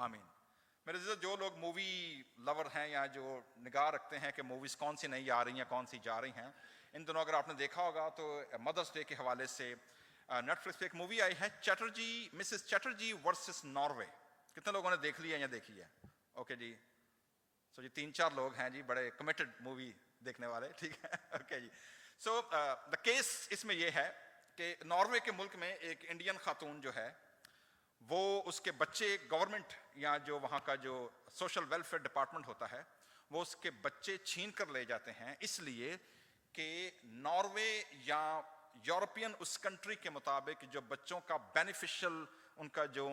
आमीन। मेरे जो लोग मूवी लवर हैं या जो निगाह रखते हैं कि मूवीज़ कौन सी नई आ रही हैं कौन सी जा रही हैं, इन दिनों अगर आपने देखा होगा तो मदर्स डे के हवाले से नेटफ्लिक्स पे एक मूवी आई है Chatterjee, Mrs Chatterjee versus Norway. कितने लोगों ने देख लिया या देखी है? ओके जी, सो जी 3-4 लोग हैं जी बड़े कमिटेड मूवी देखने वाले, ठीक है। ओके जी, सो द केस इसमें यह है कि नॉर्वे के मुल्क में एक इंडियन खातून जो है वो उसके बच्चे गवर्नमेंट या जो वहाँ का जो सोशल वेलफेयर डिपार्टमेंट होता है वो उसके बच्चे छीन कर ले जाते हैं, इसलिए कि नॉर्वे या यूरोपियन उस कंट्री के मुताबिक जो बच्चों का बेनिफिशियल उनका जो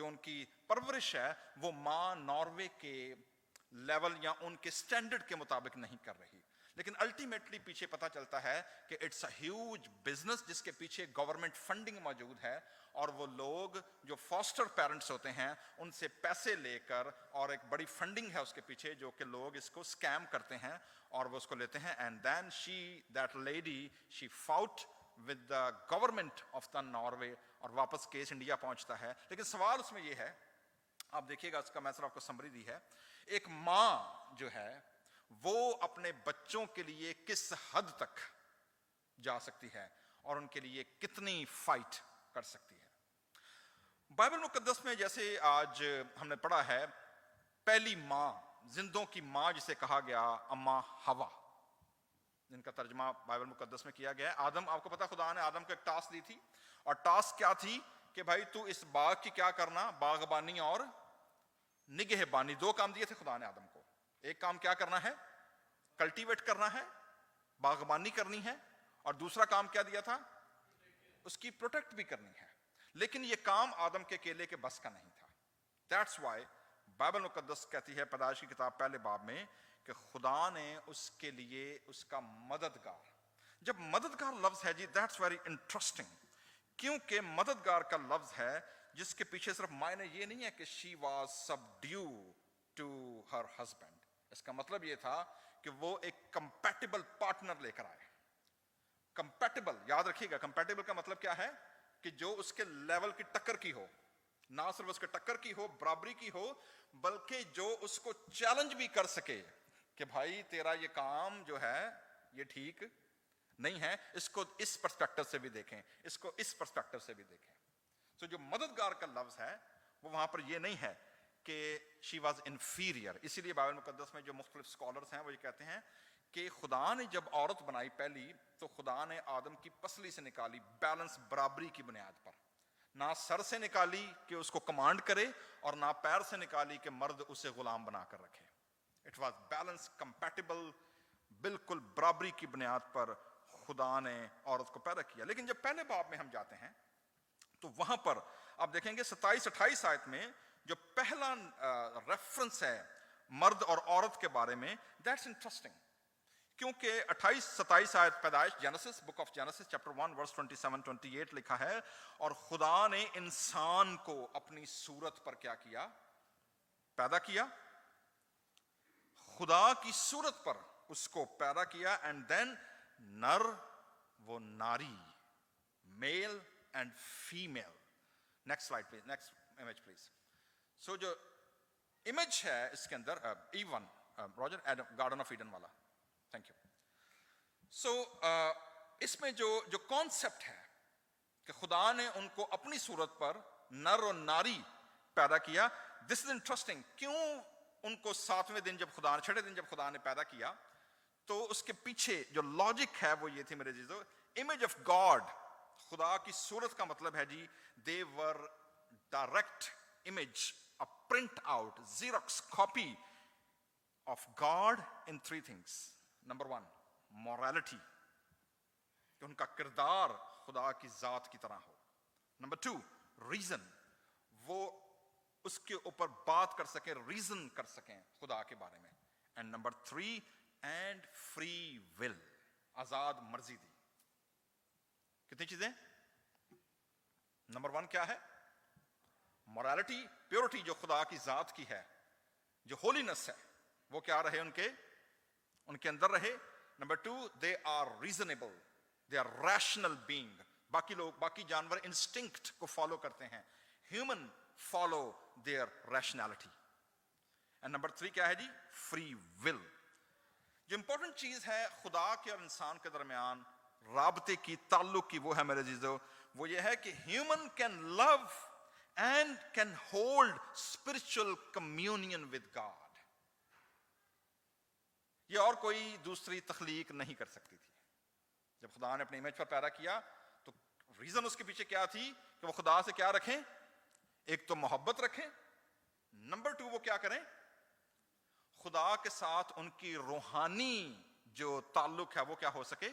उनकी परवरिश है वो माँ नॉर्वे के लेवल या उनके स्टैंडर्ड के मुताबिक नहीं कर रही। लेकिन अल्टीमेटली पीछे पता चलता है कि इट्स अ ह्यूज बिजनेस जिसके पीछे गवर्नमेंट फंडिंग मौजूद है और वो लोग जो फॉस्टर पेरेंट्स होते हैं उनसे पैसे लेकर, और एक बड़ी फंडिंग है उसके पीछे जो कि लोग इसको स्कैम करते हैं और वो उसको लेते हैं। And then that lady she fought with the government of the Norway और वापस केस इंडिया पहुंचता है। लेकिन सवाल उसमें ये है, आप देखिएगा उसका मैं सिर्फ आपको समरी दी है, एक माँ जो है वो अपने बच्चों के लिए किस हद तक जा सकती है और उनके लिए कितनी फाइट कर सकती है। बाइबल मुकद्दस में जैसे आज हमने पढ़ा है, पहली माँ, जिंदों की माँ जिसे कहा गया, अम्मा हवा, जिनका तर्जमा बाइबल मुकद्दस में किया गया है। आदम, आपको पता खुदा ने आदम को एक टास्क दी थी और टास्क क्या थी कि भाई तू इस बाग की क्या करना, बागबानी और निगहबानी, 2 काम दिए थे खुदा ने आदम को। एक काम क्या करना है, कल्टीवेट करना है, बागबानी करनी है, और दूसरा काम क्या दिया था, उसकी प्रोटेक्ट भी करनी है। लेकिन यह काम आदम के अकेले के बस का नहीं था। दैट्स व्हाई बाइबल मुकद्दस कहती है पैदाइश की किताब पहले बाब में कि खुदा ने उसके लिए उसका मददगार, जब मददगार लफ्ज है जी, दैट्स वेरी इंटरेस्टिंग, क्योंकि मददगार का लफ्ज है जिसके पीछे सिर्फ मायने ये नहीं है कि she was subdue to her husband. इसका मतलब ये था कि वो एक कंपैटिबल पार्टनर लेकर आए। कंपैटिबल, याद रखिएगा, कंपैटिबल का मतलब क्या है कि जो उसके लेवल की टक्कर की हो, ना सिर्फ उसके टक्कर की हो, बराबरी की हो, बल्कि जो उसको चैलेंज भी कर सके कि भाई तेरा ये काम जो है ये ठीक नहीं है, इसको इस पर्सपेक्टिव से भी देखें, इसको इस पर्सपेक्टिव से भी देखें। तो जो मददगार का लफ्ज है वो वहां पर ये नहीं है कि शी वॉज इंफीरियर। इसीलिए बाइबल मुकद्दस में जो मुख्तलिफ स्कॉलर्स हैं वो ये कहते हैं कि खुदा ने जब औरत बनाई पहली, तो खुदा ने आदम की पसली से निकाली, बैलेंस, बराबरी की बुनियाद पर, ना सर से निकाली कि उसको कमांड करे और ना पैर से निकाली कि मर्द उसे गुलाम बनाकर रखे। इट वॉज बैलेंस, कंपैटिबल, बिल्कुल बराबरी की बुनियाद पर खुदा ने औरत को पैदा किया। लेकिन जब पहले बाब में हम जाते हैं तो वहां पर आप देखेंगे 27-28 आयत में जो पहला रेफरेंस है मर्द और औरत के बारे में, दैट्स इंटरेस्टिंग, क्योंकि 28-27 आयत पैदाइश, Genesis, book of Genesis chapter 1 verse 27-28 लिखा है, और खुदा ने इंसान को अपनी सूरत पर क्या किया, पैदा किया, खुदा की सूरत पर उसको पैदा किया। एंड देन नर वो नारी, male and female. Next slide please, next image please. So जो इमेज है इसके अंदर, even, Roger, Adam, garden of Eden वाला, थैंक यू। सो इसमें जो कॉन्सेप्ट है कि खुदा ने उनको अपनी सूरत पर नर और नारी पैदा किया, दिस इज इंटरेस्टिंग। क्यों उनको 7वें दिन जब खुदा, 6ठे दिन जब खुदा ने पैदा किया, तो उसके पीछे जो लॉजिक है वो ये थी मेरे जीजो, इमेज ऑफ गॉड, खुदा की सूरत का मतलब है जी, they were direct image, a print out, xerox copy of God in 3 things. Number 1, morality, कि उनका किरदार खुदा की जात की तरह हो। नंबर 2, रीजन, वो उसके ऊपर बात कर सके, रीजन कर सकें खुदा के बारे में। And number 3, and free will, आजाद मर्जी दी। कितनी चीजें? नंबर 1 क्या है? मोरालिटी, प्योरिटी, जो खुदा की जात की है, जो होलीनेस है, वो क्या रहे उनके अंदर रहे। Number 2, they are reasonable, they are rational being. बाकी लोग, बाकी जानवर इंस्टिंक्ट को फॉलो करते हैं, human follow their rationality. And number 3 क्या है जी? Free will. जो इंपॉर्टेंट चीज है खुदा के और इंसान के दरमियान राबते की, ताल्लुक की, वो है मेरे जीजो, वो ये है कि human can love and can hold spiritual communion with God. ये और कोई दूसरी तख्लीक नहीं कर सकती थी. जब खुदा ने अपने इमेज पर पैदा किया तो रीजन उसके पीछे क्या थी कि वो खुदा से क्या रखें? एक तो मोहब्बत रखें, नंबर 2 वो क्या करें? खुदा के साथ उनकी रूहानी जो ताल्लुक है वो क्या हो सके?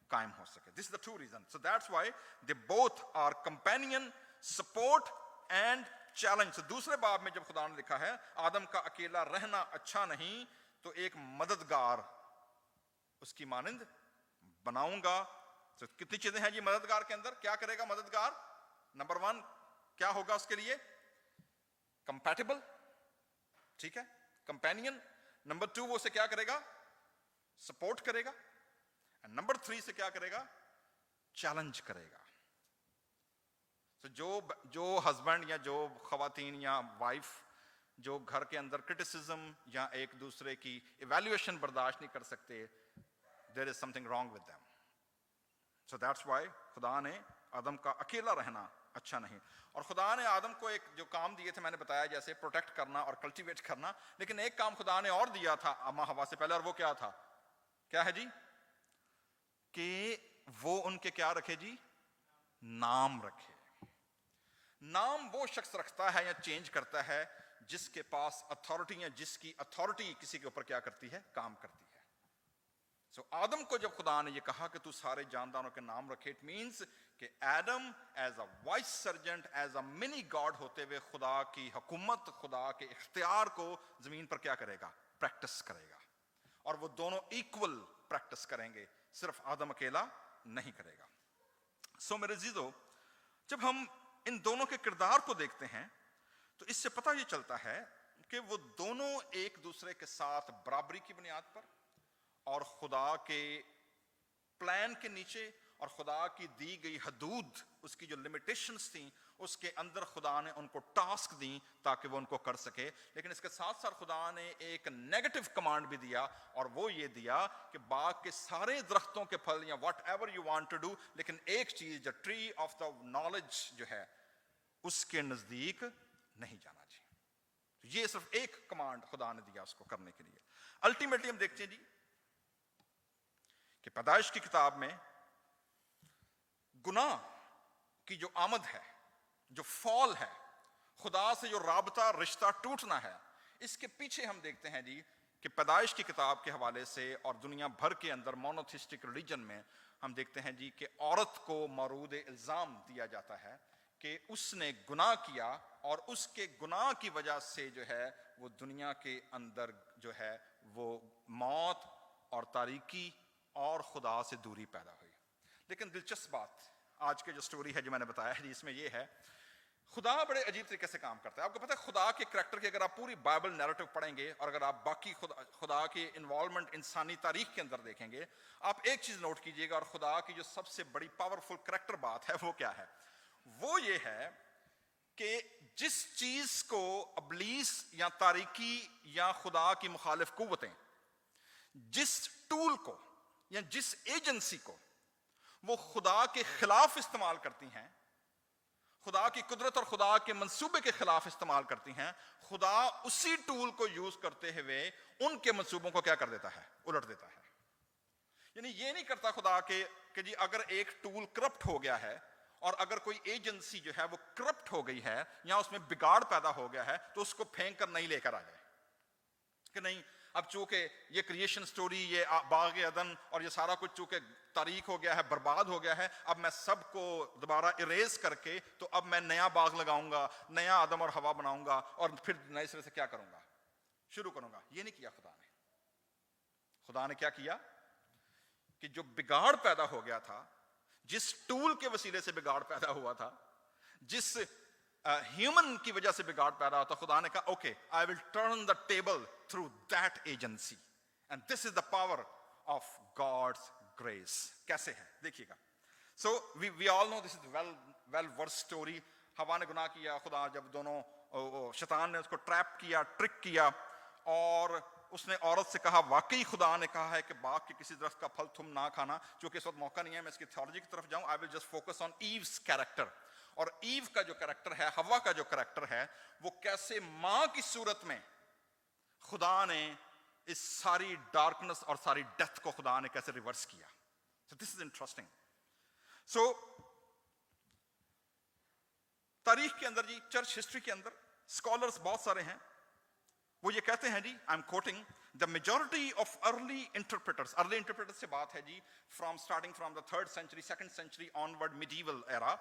कायम हो सके. This is the 2 reason. So that's why they both are companion, support and challenge. तो दूसरे बाब में जब खुदा ने लिखा है आदम का अकेला रहना अच्छा नहीं, तो एक मददगार उसकी मानिंद बनाऊंगा. तो कितनी चीजें हैं जी मददगार के अंदर? क्या करेगा मददगार? नंबर 1 क्या होगा उसके लिए? कंपैटिबल, ठीक है, कंपेनियन. नंबर 2 वो उसे क्या करेगा? सपोर्ट करेगा. एंड नंबर 3 से क्या करेगा? चैलेंज करेगा. तो जो हस्बैंड या जो खवातीन या वाइफ जो घर के अंदर क्रिटिसिज्म या एक दूसरे की इवैल्यूएशन बर्दाश्त नहीं कर सकते, there is something wrong with them. So that's why खुदा ने आदम का अकेला रहना अच्छा नहीं. और खुदा ने आदम को एक जो काम दिए थे मैंने बताया, जैसे प्रोटेक्ट करना और कल्टीवेट करना, लेकिन एक काम खुदा ने और दिया था अम्मा हवा से पहले, और वो क्या था? क्या है जी? कि वो उनके क्या रखे जी? नाम रखे. नाम वो शख्स रखता है या चेंज करता है जिसके पास अथॉरिटी या जिसकी अथॉरिटी किसी के ऊपर क्या करती है? काम करती है. सो आदम को जब खुदा ने ये कहा कि तू सारे जानदारों के नाम रखे, इट मींस कि आदम as a vicegerent, as a mini God होते हुए खुदा की हुकूमत, खुदा के इख्तियार को जमीन पर क्या करेगा? प्रैक्टिस करेगा. और वो दोनों इक्वल प्रैक्टिस करेंगे, सिर्फ आदम अकेला नहीं करेगा. सो मेरे जीजो, जब हम इन दोनों के किरदार को देखते हैं तो इससे पता ये चलता है कि वो दोनों एक दूसरे के साथ बराबरी की बुनियाद पर और खुदा के प्लान के नीचे और खुदा की दी गई हदूद, उसकी जो लिमिटेशंस थी, उसके अंदर खुदा ने उनको टास्क दी ताकि वो उनको कर सके. लेकिन इसके साथ साथ खुदा ने एक नेगेटिव कमांड भी दिया, और वो ये दिया कि बाग के सारे दरख्तों के फल या whatever you want to do, लेकिन एक चीज, the tree of the knowledge जो है, उसके नजदीक नहीं जाना चाहिए. तो ये सिर्फ एक कमांड खुदा ने दिया उसको करने के लिए. अल्टीमेटली हम देखते हैं जी कि पैदाइश की किताब में गुनाह की जो आमद है, जो फॉल है, खुदा से जो राबता रिश्ता टूटना है, इसके पीछे हम देखते हैं जी कि पैदाइश की किताब के हवाले से और दुनिया भर के अंदर मोनोथिस्टिक रिलीजन में हम देखते हैं जी कि औरत को मरूद इल्जाम दिया जाता है कि उसने गुनाह किया, और उसके गुनाह की वजह से जो है वो दुनिया के अंदर जो है वो मौत और तारीकी और खुदा से दूरी पैदा हुई. लेकिन दिलचस्प बात आज के जो स्टोरी है जो मैंने बताया है, इसमें ये है खुदा बड़े अजीब तरीके से काम करता है. आपको पता है खुदा के करैक्टर की अगर आप पूरी बाइबल नैरेटिव पढ़ेंगे और अगर आप बाकी खुदा की इन्वॉल्वमेंट इंसानी तारीख के अंदर देखेंगे, आप एक चीज नोट कीजिएगा, और खुदा की जो सबसे बड़ी पावरफुल करैक्टर बात है वो क्या है? वो ये है कि जिस चीज को अबलीस या तारीकी या खुदा की मुखालिफ कुव्वतें जिस टूल को या जिस एजेंसी को वो खुदा के खिलाफ इस्तेमाल करती हैं, खुदा की कुदरत और खुदा के मंसूबे के खिलाफ इस्तेमाल करती हैं, खुदा उसी टूल को यूज करते हुए उनके मंसूबों को क्या कर देता है? उलट देता है. यानी ये नहीं करता खुदा के कि जी अगर एक टूल करप्ट हो गया है और अगर कोई एजेंसी जो है वो करप्ट हो गई है या उसमें बिगाड़ पैदा हो गया है, तो उसको फेंक कर नहीं लेकर आ जाए कि नहीं, अब चूंकि ये क्रिएशन स्टोरी, ये बाग अदन और ये सारा कुछ चूंकि तारीख हो गया है, बर्बाद हो गया है, अब मैं सबको दोबारा इरेज करके तो अब मैं नया बाग लगाऊंगा, नया आदम और हवा बनाऊंगा और फिर नए सिरे से क्या करूंगा? शुरू करूंगा. ये नहीं किया खुदा ने. खुदा ने क्या किया कि जो बिगाड़ पैदा हो गया था, जिस टूल के वसीले से बिगाड़ पैदा हुआ था, जिस ह्यूमन की वजह से बिगाड़ पैदा होता, खुदा ने कहा okay, I will turn the table through that agency, and this is the power of God's grace. कैसे है देखिएगा. So we all know this is well verse story. हवा ने गुनाह किया, खुदा जब दोनों शैतान ने उसको ट्रैप किया, ट्रिक किया, और उसने औरत से कहा, वाकई खुदा ने कहा है कि बाग के किसी दरख्त का फल तुम ना खाना। चूंकि इस वक्त मौका नहीं है मैं इसकी थ्योलॉजी की तरफ जाऊं, I will just focus on eaves character. और ईव का जो कैरेक्टर है, हवा का जो कैरेक्टर है, वो कैसे मां की सूरत में खुदा ने इस सारी डार्कनेस और सारी डेथ को खुदा ने कैसे रिवर्स किया। So this is interesting. So तारीख के अंदर जी, चर्च हिस्ट्री के अंदर स्कॉलर्स बहुत सारे हैं, वो ये कहते हैं जी, I am quoting, the majority of early interpreters से बात है जी, starting from the 3rd century 2nd century onward, medieval era.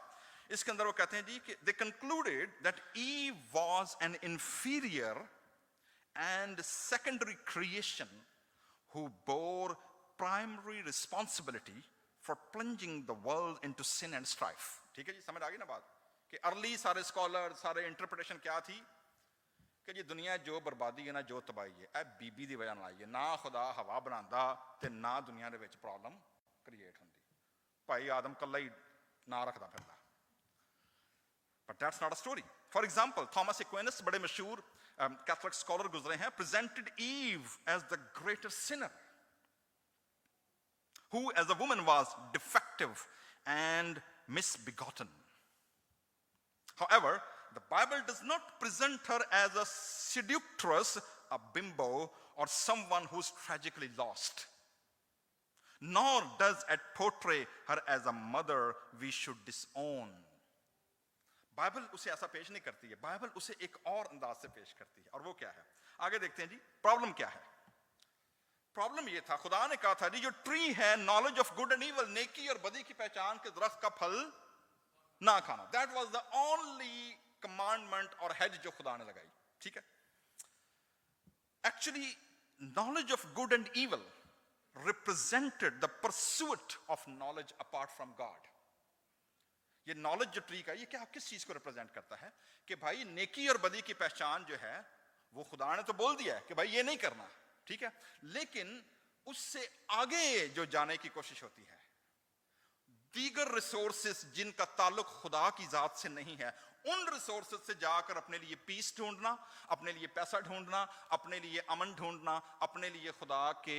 इसके अंदर वो कहते हैं जी कि they concluded that Eve was an inferior and secondary creation who bore primary responsibility for plunging the world into sin and strife. ठीक है जी, समझ आ गई ना बात, कि अर्ली सारे स्कॉलर, सारे इंटरप्रिटेशन क्या थी कि जी दुनिया जो बर्बादी है ना, जो तबाही है, ए बीबी दी वजह नाल आई है। ना खुदा हवा बनांदा ते ना दुनिया दे विच प्रॉब्लम क्रिएट हुंदी, भाई आदम कल्ला ही ना रखदा फिरदा। But that's not a story. For example, Thomas Aquinas, बड़े मशहूर कैथोलिक स्कॉलर गुजरे हैं, presented Eve as the greatest sinner who as a woman was defective and misbegotten. However, the Bible does not present her as a seductress, a bimbo, or someone who's tragically lost. Nor does it portray her as a mother we should disown. Bible उसे ऐसा पेश नहीं करती है, Bible उसे एक और अंदाज से पेश करती है। और वो क्या है, आगे देखते हैं जी। प्रॉब्लम क्या है? प्रॉब्लम ये था, खुदा ने कहा था जी, जो ट्री है knowledge of good and evil, नेकी और बदी की पहचान के दरख्त का फल ना खाना। That was the only commandment और हेड जो खुदा ने लगाई। ठीक है, actually knowledge of good and evil represented the pursuit of knowledge apart from God. ये नॉलेज जो ट्री का, ये क्या किस चीज को रिप्रेजेंट करता है कि भाई नेकी और बदी की पहचान जो है वो खुदा ने तो बोल दिया है कि भाई ये नहीं करना, ठीक है, लेकिन उससे आगे जो जाने की कोशिश होती है, दीगर रिसोर्सेस जिनका ताल्लुक खुदा की जात से नहीं है, उन रिसोर्सेस से जाकर अपने लिए पीस ढूंढना, अपने लिए पैसा ढूंढना, अपने लिए अमन ढूंढना, अपने लिए खुदा के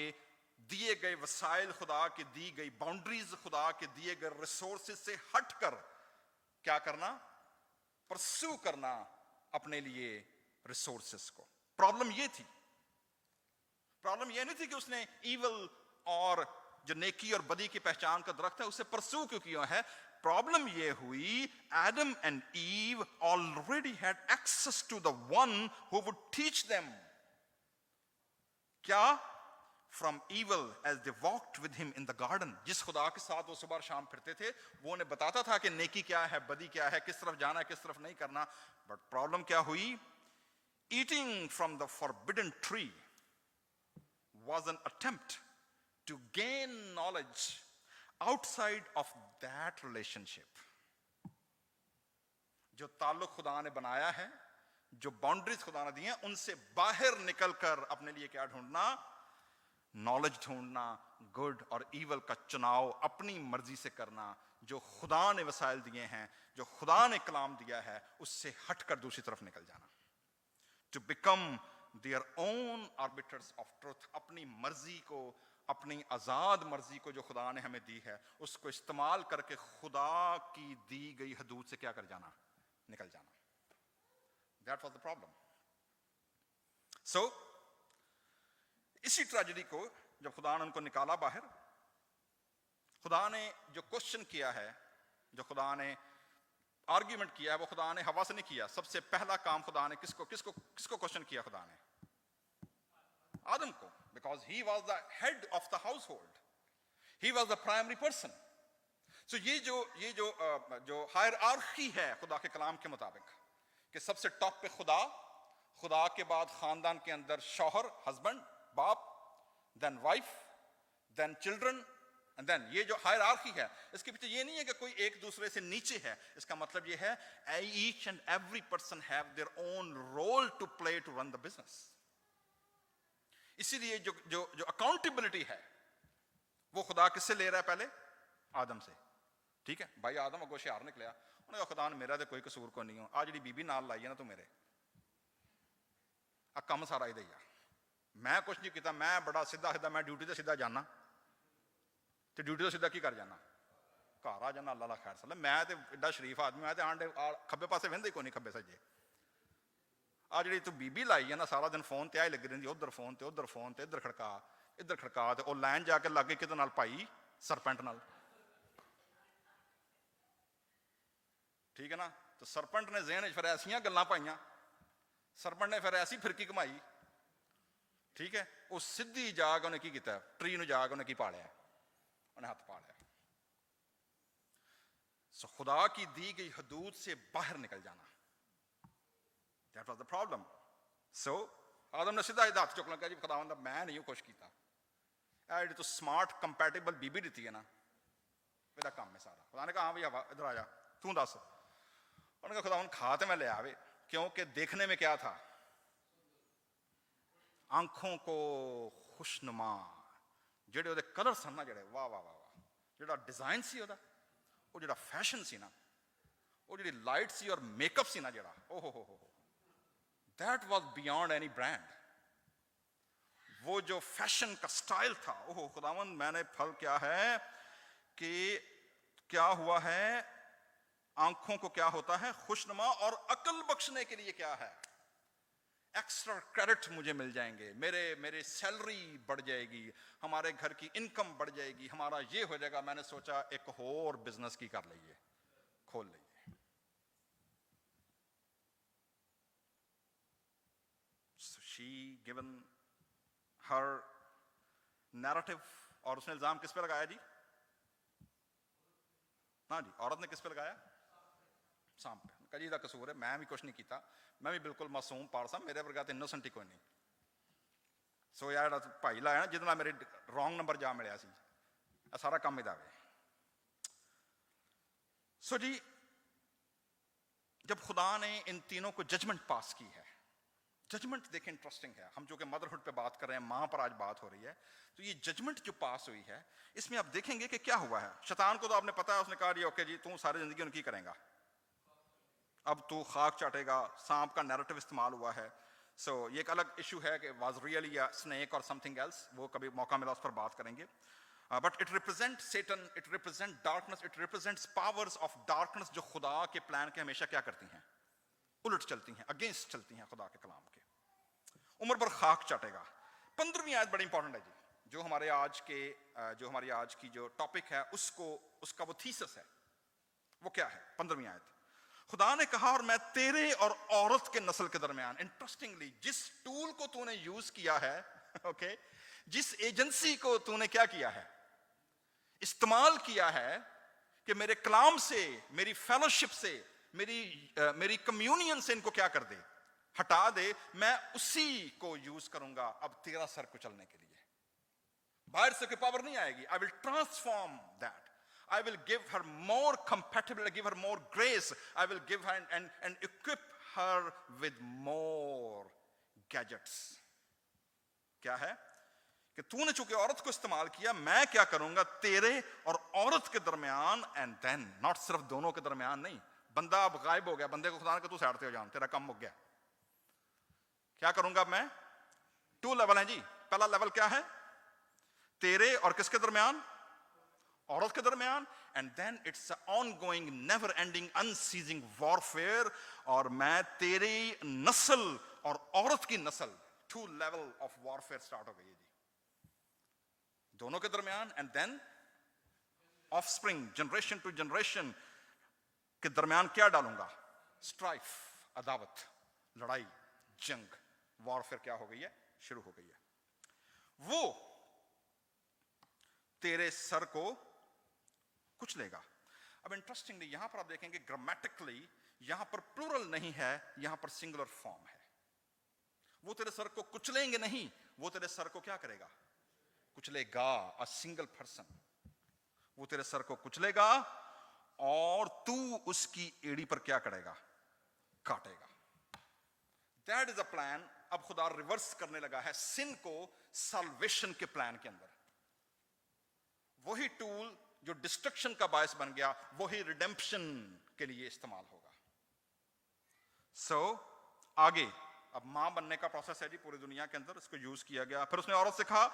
दिए गए वसाइल, खुदा की दी गई बाउंड्रीज, खुदा के दिए गए रिसोर्सेस से हटकर क्या करना, परस्यू करना अपने लिए रिसोर्सेस को। प्रॉब्लम ये थी, प्रॉब्लम ये नहीं थी कि उसने ईवल और जो नेकी और बदी की पहचान का दरख्त है उसे परस्यू क्यों किया है। प्रॉब्लम ये हुई, Adam and Eve already had access to the one who would teach them. क्या? From evil as they walked with him in the garden. जिस खुदा के साथ वो सुबह शाम फिरते थे, वो उन्हें बताता था कि नेकी क्या है, बदी क्या है, किस तरफ जाना है, किस तरफ नहीं करना। बट प्रॉब्लम क्या हुई? Eating from the forbidden tree was an attempt to gain knowledge outside of that relationship. जो ताल्लुक खुदा ने बनाया है, जो बाउंड्रीज खुदा ने दी हैं, उनसे बाहर निकलकर अपने लिए क्या ढूंढना? नॉलेज ढूंढना, गुड और ईवल का चुनाव अपनी मर्जी से करना, जो खुदा ने वसाइल दिए हैं, जो खुदा ने कलाम दिया है, उससे हटकर दूसरी तरफ निकल जाना। To become their own arbiters of truth, अपनी मर्जी को, अपनी आजाद मर्जी को जो खुदा ने हमें दी है, उसको इस्तेमाल करके खुदा की दी गई हदूद से क्या कर जाना? निकल जाना। That was the problem. So, इसी ट्रेजेडी को जब खुदा ने उनको निकाला बाहर, खुदा ने जो क्वेश्चन किया है, जो खुदा ने आर्ग्यूमेंट किया है, वो खुदा ने हवा से नहीं किया। सबसे पहला काम खुदा ने किसको किसको किसको क्वेश्चन किया? खुदा ने आदम को, because he was the head of the household, he was the primary person. So ये जो हायरार्की है खुदा के कलाम के मुताबिक, कि सबसे टॉप पे खुदा, खुदा के बाद खानदान के अंदर शौहर, हस्बैंड, बाप, then wife, then children, and then ये जो हायरार्की है, इसके पीछे ये नहीं है कि कोई एक दूसरे से नीचे है। इसका मतलब ये है each and every person have their own role to play to run the business. इसीलिए जो जो जो अकाउंटेबिलिटी है वो खुदा किससे ले रहा है? पहले आदम से। ठीक है भाई, आदम अगोशे हार निकला, उन्होंने कहा खुदा मेरा तो कोई कसूर को नहीं हो, आ जी बीबी नाल लाई है ना तू मेरे, आ कम सारा ही आ, मैं कुछ नहीं किया, मैं बड़ा सीधा सीधा, मैं ड्यूटी से सीधा जाना, तो ड्यूटी तो सीधा की कर जाना, घर आ जाना, अल्लाह खैर सलाह। मैं तो एडा शरीफ आदमी, मैं तो आंडे खब्बे पासे वहिंदे ही कोई नहीं, खब्बे सज्जे। आ जी तू बीबी लाई है ना सारा दिन फोन ते आई लगी रही, उधर फोन ते उधर फोन ते इधर खड़का, तो वह लैन जाके लग गई कि भाई सरपेंट नाल, ठीक है ना। तो सरपेंट ने ज़हन फिर ऐसियां गल्लां पाइयां, सरपेंट ने फिर ऐसी फिरकी घुमाई, ठीक है, वो सीधी जाग उन्हें की किया, ट्री नूं जाग उन्हें की पा लिया, उन्हें हाथ पा लिया। सो खुदा की दी गई हदूद से बाहर निकल जाना, that was the problem. So आदम ने सीधा हाथ चुक लगा जी खुदावंद मैं नहीं कुछ किया, जी तो स्मार्ट कंपैटिबल बीबी दी है ना, मेरा काम है सारा। खुदा ने कहा हाँ भैया इधर आ जा, तू दस। उन्होंने कहा खुदावंद खा तो मैं ले आवे, क्योंकि देखने में क्या था, आंखों को खुशनुमा, जेडे ओदे कलर सन ना, जेडे वाह वाह वाह वाह, जेड़ा डिजाइन सी ओदा, वो जेड़ा फैशन सी ना, वो जेड़ी लाइट सी और मेकअप सी ना, जेड़ा ओहो हो, that was beyond any brand. वो जो फैशन का स्टाइल था, ओहो खुदावंद मैंने फल क्या है कि क्या हुआ है, आंखों को क्या होता है खुशनुमा, और अकल बख्शने के लिए क्या है, एक्स्ट्रा क्रेडिट मुझे मिल जाएंगे, मेरे सैलरी बढ़ जाएगी, हमारे घर की इनकम बढ़ जाएगी, हमारा ये हो जाएगा। मैंने सोचा एक और बिजनेस की कर लीजिए, खोल लीजिए। So she given her narrative, और उसने इल्जाम किस पे लगाया जी, हाँ जी औरत ने किस पे लगाया, सांप पे। कहा जी का कसूर है, मैं भी कुछ नहीं किया, मैं भी बिल्कुल मासूम पारसा, मेरे वर्गा तो इनोसेंट ही कोई नहीं। सो यार भाई लाया ना जितना मेरे रॉन्ग नंबर जा मिलिया सी, सारा काम इदा वे। सो जी जब खुदा ने इन तीनों को जजमेंट पास की है, जजमेंट देखें इंटरेस्टिंग है, हम जो कि मदरहुड पे बात कर रहे हैं, मां पर आज बात हो रही है, तो ये जजमेंट जो पास हुई है इसमें आप देखेंगे कि क्या हुआ है। शैतान को तो आपने पता है, उसने कहा जी ओके जी तू सारी जिंदगी उनकी करेगा, अब तू खाक चाटेगा, सांप का नैरेटिव इस्तेमाल हुआ है। सो ये एक अलग इशू है कि वाज रियली या स्नेक और समथिंग एल्स, वो कभी मौका मिला उस पर बात करेंगे। But it represent Satan, it represent darkness, it represents powers of darkness जो खुदा के प्लान के हमेशा क्या करती हैं, उलट चलती हैं, अगेंस्ट चलती हैं खुदा के कलाम के। उम्र पर खाक चाटेगा। 15वीं आयत बड़ी इंपॉर्टेंट है जी, जो हमारी आज की जो टॉपिक है उसका वो थीसिस है, वो क्या है 15वीं आयत। खुदा ने कहा और मैं तेरे और औरत के नस्ल के दरमियान, इंटरेस्टिंगली जिस टूल को तूने यूज किया है, ओके, जिस एजेंसी को तूने क्या किया है, इस्तेमाल किया है कि मेरे कलाम से, मेरी फेलोशिप से, मेरी कम्युनियन से इनको क्या कर दे, हटा दे, मैं उसी को यूज करूंगा अब तेरा सर कुचलने के लिए। बाहर से कोई पावर नहीं आएगी, I will transform that, I will give her more compatibility, give her more grace, I will give her and equip her with more gadgets। क्या है कि तूने चूंकि औरत को इस्तेमाल किया, मैं क्या करूंगा तेरे और औरत के दरमियान, एंड देन नॉट सिर्फ दोनों के दरमियान नहीं, बंदा अब गायब हो गया, बंदे को खुदा ने कहा तू साइड पे हो जा, तेरा काम हो गया। क्या करूंगा मैं, 2 लेवल है जी। पहला लेवल क्या है, तेरे और किसके दरमियान, औरत के दरमियान, and then it's ongoing never ending unceasing warfare, और मैं तेरी नस्ल और औरत की नस्ल, 2 लेवल ऑफ वॉरफेयर स्टार्ट हो गई है जी दोनों के दरमियान। And then offspring, generation to generation के दरमियान क्या डालूंगा, स्ट्राइफ, अदावत, लड़ाई, जंग, वॉरफेयर क्या हो गई है, शुरू हो गई है। वो तेरे सर को कुचलेगा। अब इंटरेस्टिंगली यहां पर आप देखेंगे ग्रामेटिकली यहां पर प्लूरल नहीं है, यहां पर सिंगुलर फॉर्म है। वो तेरे सर को कुचलेंगे नहीं, वो तेरे सर को क्या करेगा, कुचलेगा, अ सिंगल पर्सन। वो तेरे सर को कुचलेगा और तू उसकी एड़ी पर क्या करेगा, काटेगा। That is a plan. अब खुदा रिवर्स करने लगा है सिन को साल्वेशन के प्लान के अंदर। वही टूल जो डिस्ट्रक्शन का बायस बन गया, वही रिडेम्पशन के लिए इस्तेमाल होगा। सो आगे अब मां बनने का प्रोसेस है जी पूरी दुनिया के अंदर, इसको यूज किया गया। फिर उसने औरत से कहा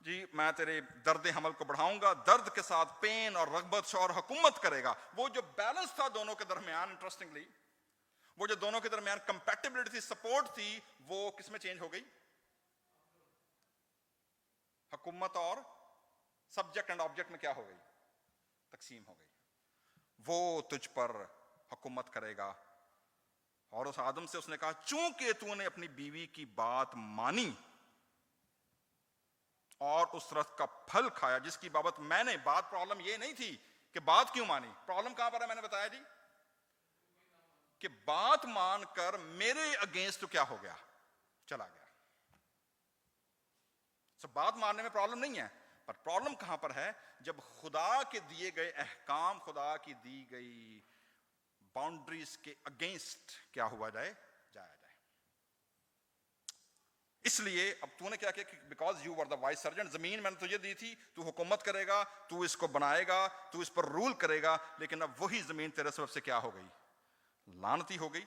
जी मैं तेरे दर्द हमल को बढ़ाऊंगा, दर्द के साथ पेन और रगबत और हुकूमत करेगा। वो जो बैलेंस था दोनों के दरमियान, इंटरेस्टिंगली वो जो दोनों के दरमियान कंपैटिबिलिटी थी, सपोर्ट थी, वो किसमें चेंज हो गई? हुकूमत और सब्जेक्ट एंड ऑब्जेक्ट में क्या हो गई? तकसीम हो गई। वो तुझ पर हुकूमत करेगा। और उस आदम से उसने कहा चूंकि तूने अपनी बीवी की बात मानी और उस रस का फल खाया जिसकी बाबत मैंने, बात प्रॉब्लम ये नहीं थी कि बात क्यों मानी, प्रॉब्लम कहां पर है? मैंने बताया जी कि बात मानकर मेरे अगेंस्ट तो क्या हो गया? चला गया। तो बात मानने में प्रॉब्लम नहीं है, पर प्रॉब्लम कहां पर है? जब खुदा के दिए गए अहकाम, खुदा की दी गई बाउंड्रीज के अगेंस्ट क्या हुआ जाए? जाया जाए। इसलिए अब तूने क्या किया कि because you were the vice surgeon, जमीन मैंने तुझे दी थी, तू हुकूमत करेगा, तू इसको बनाएगा, तू इस पर रूल करेगा, लेकिन अब वही जमीन तेरे सबब से क्या हो गई? लानती हो गई।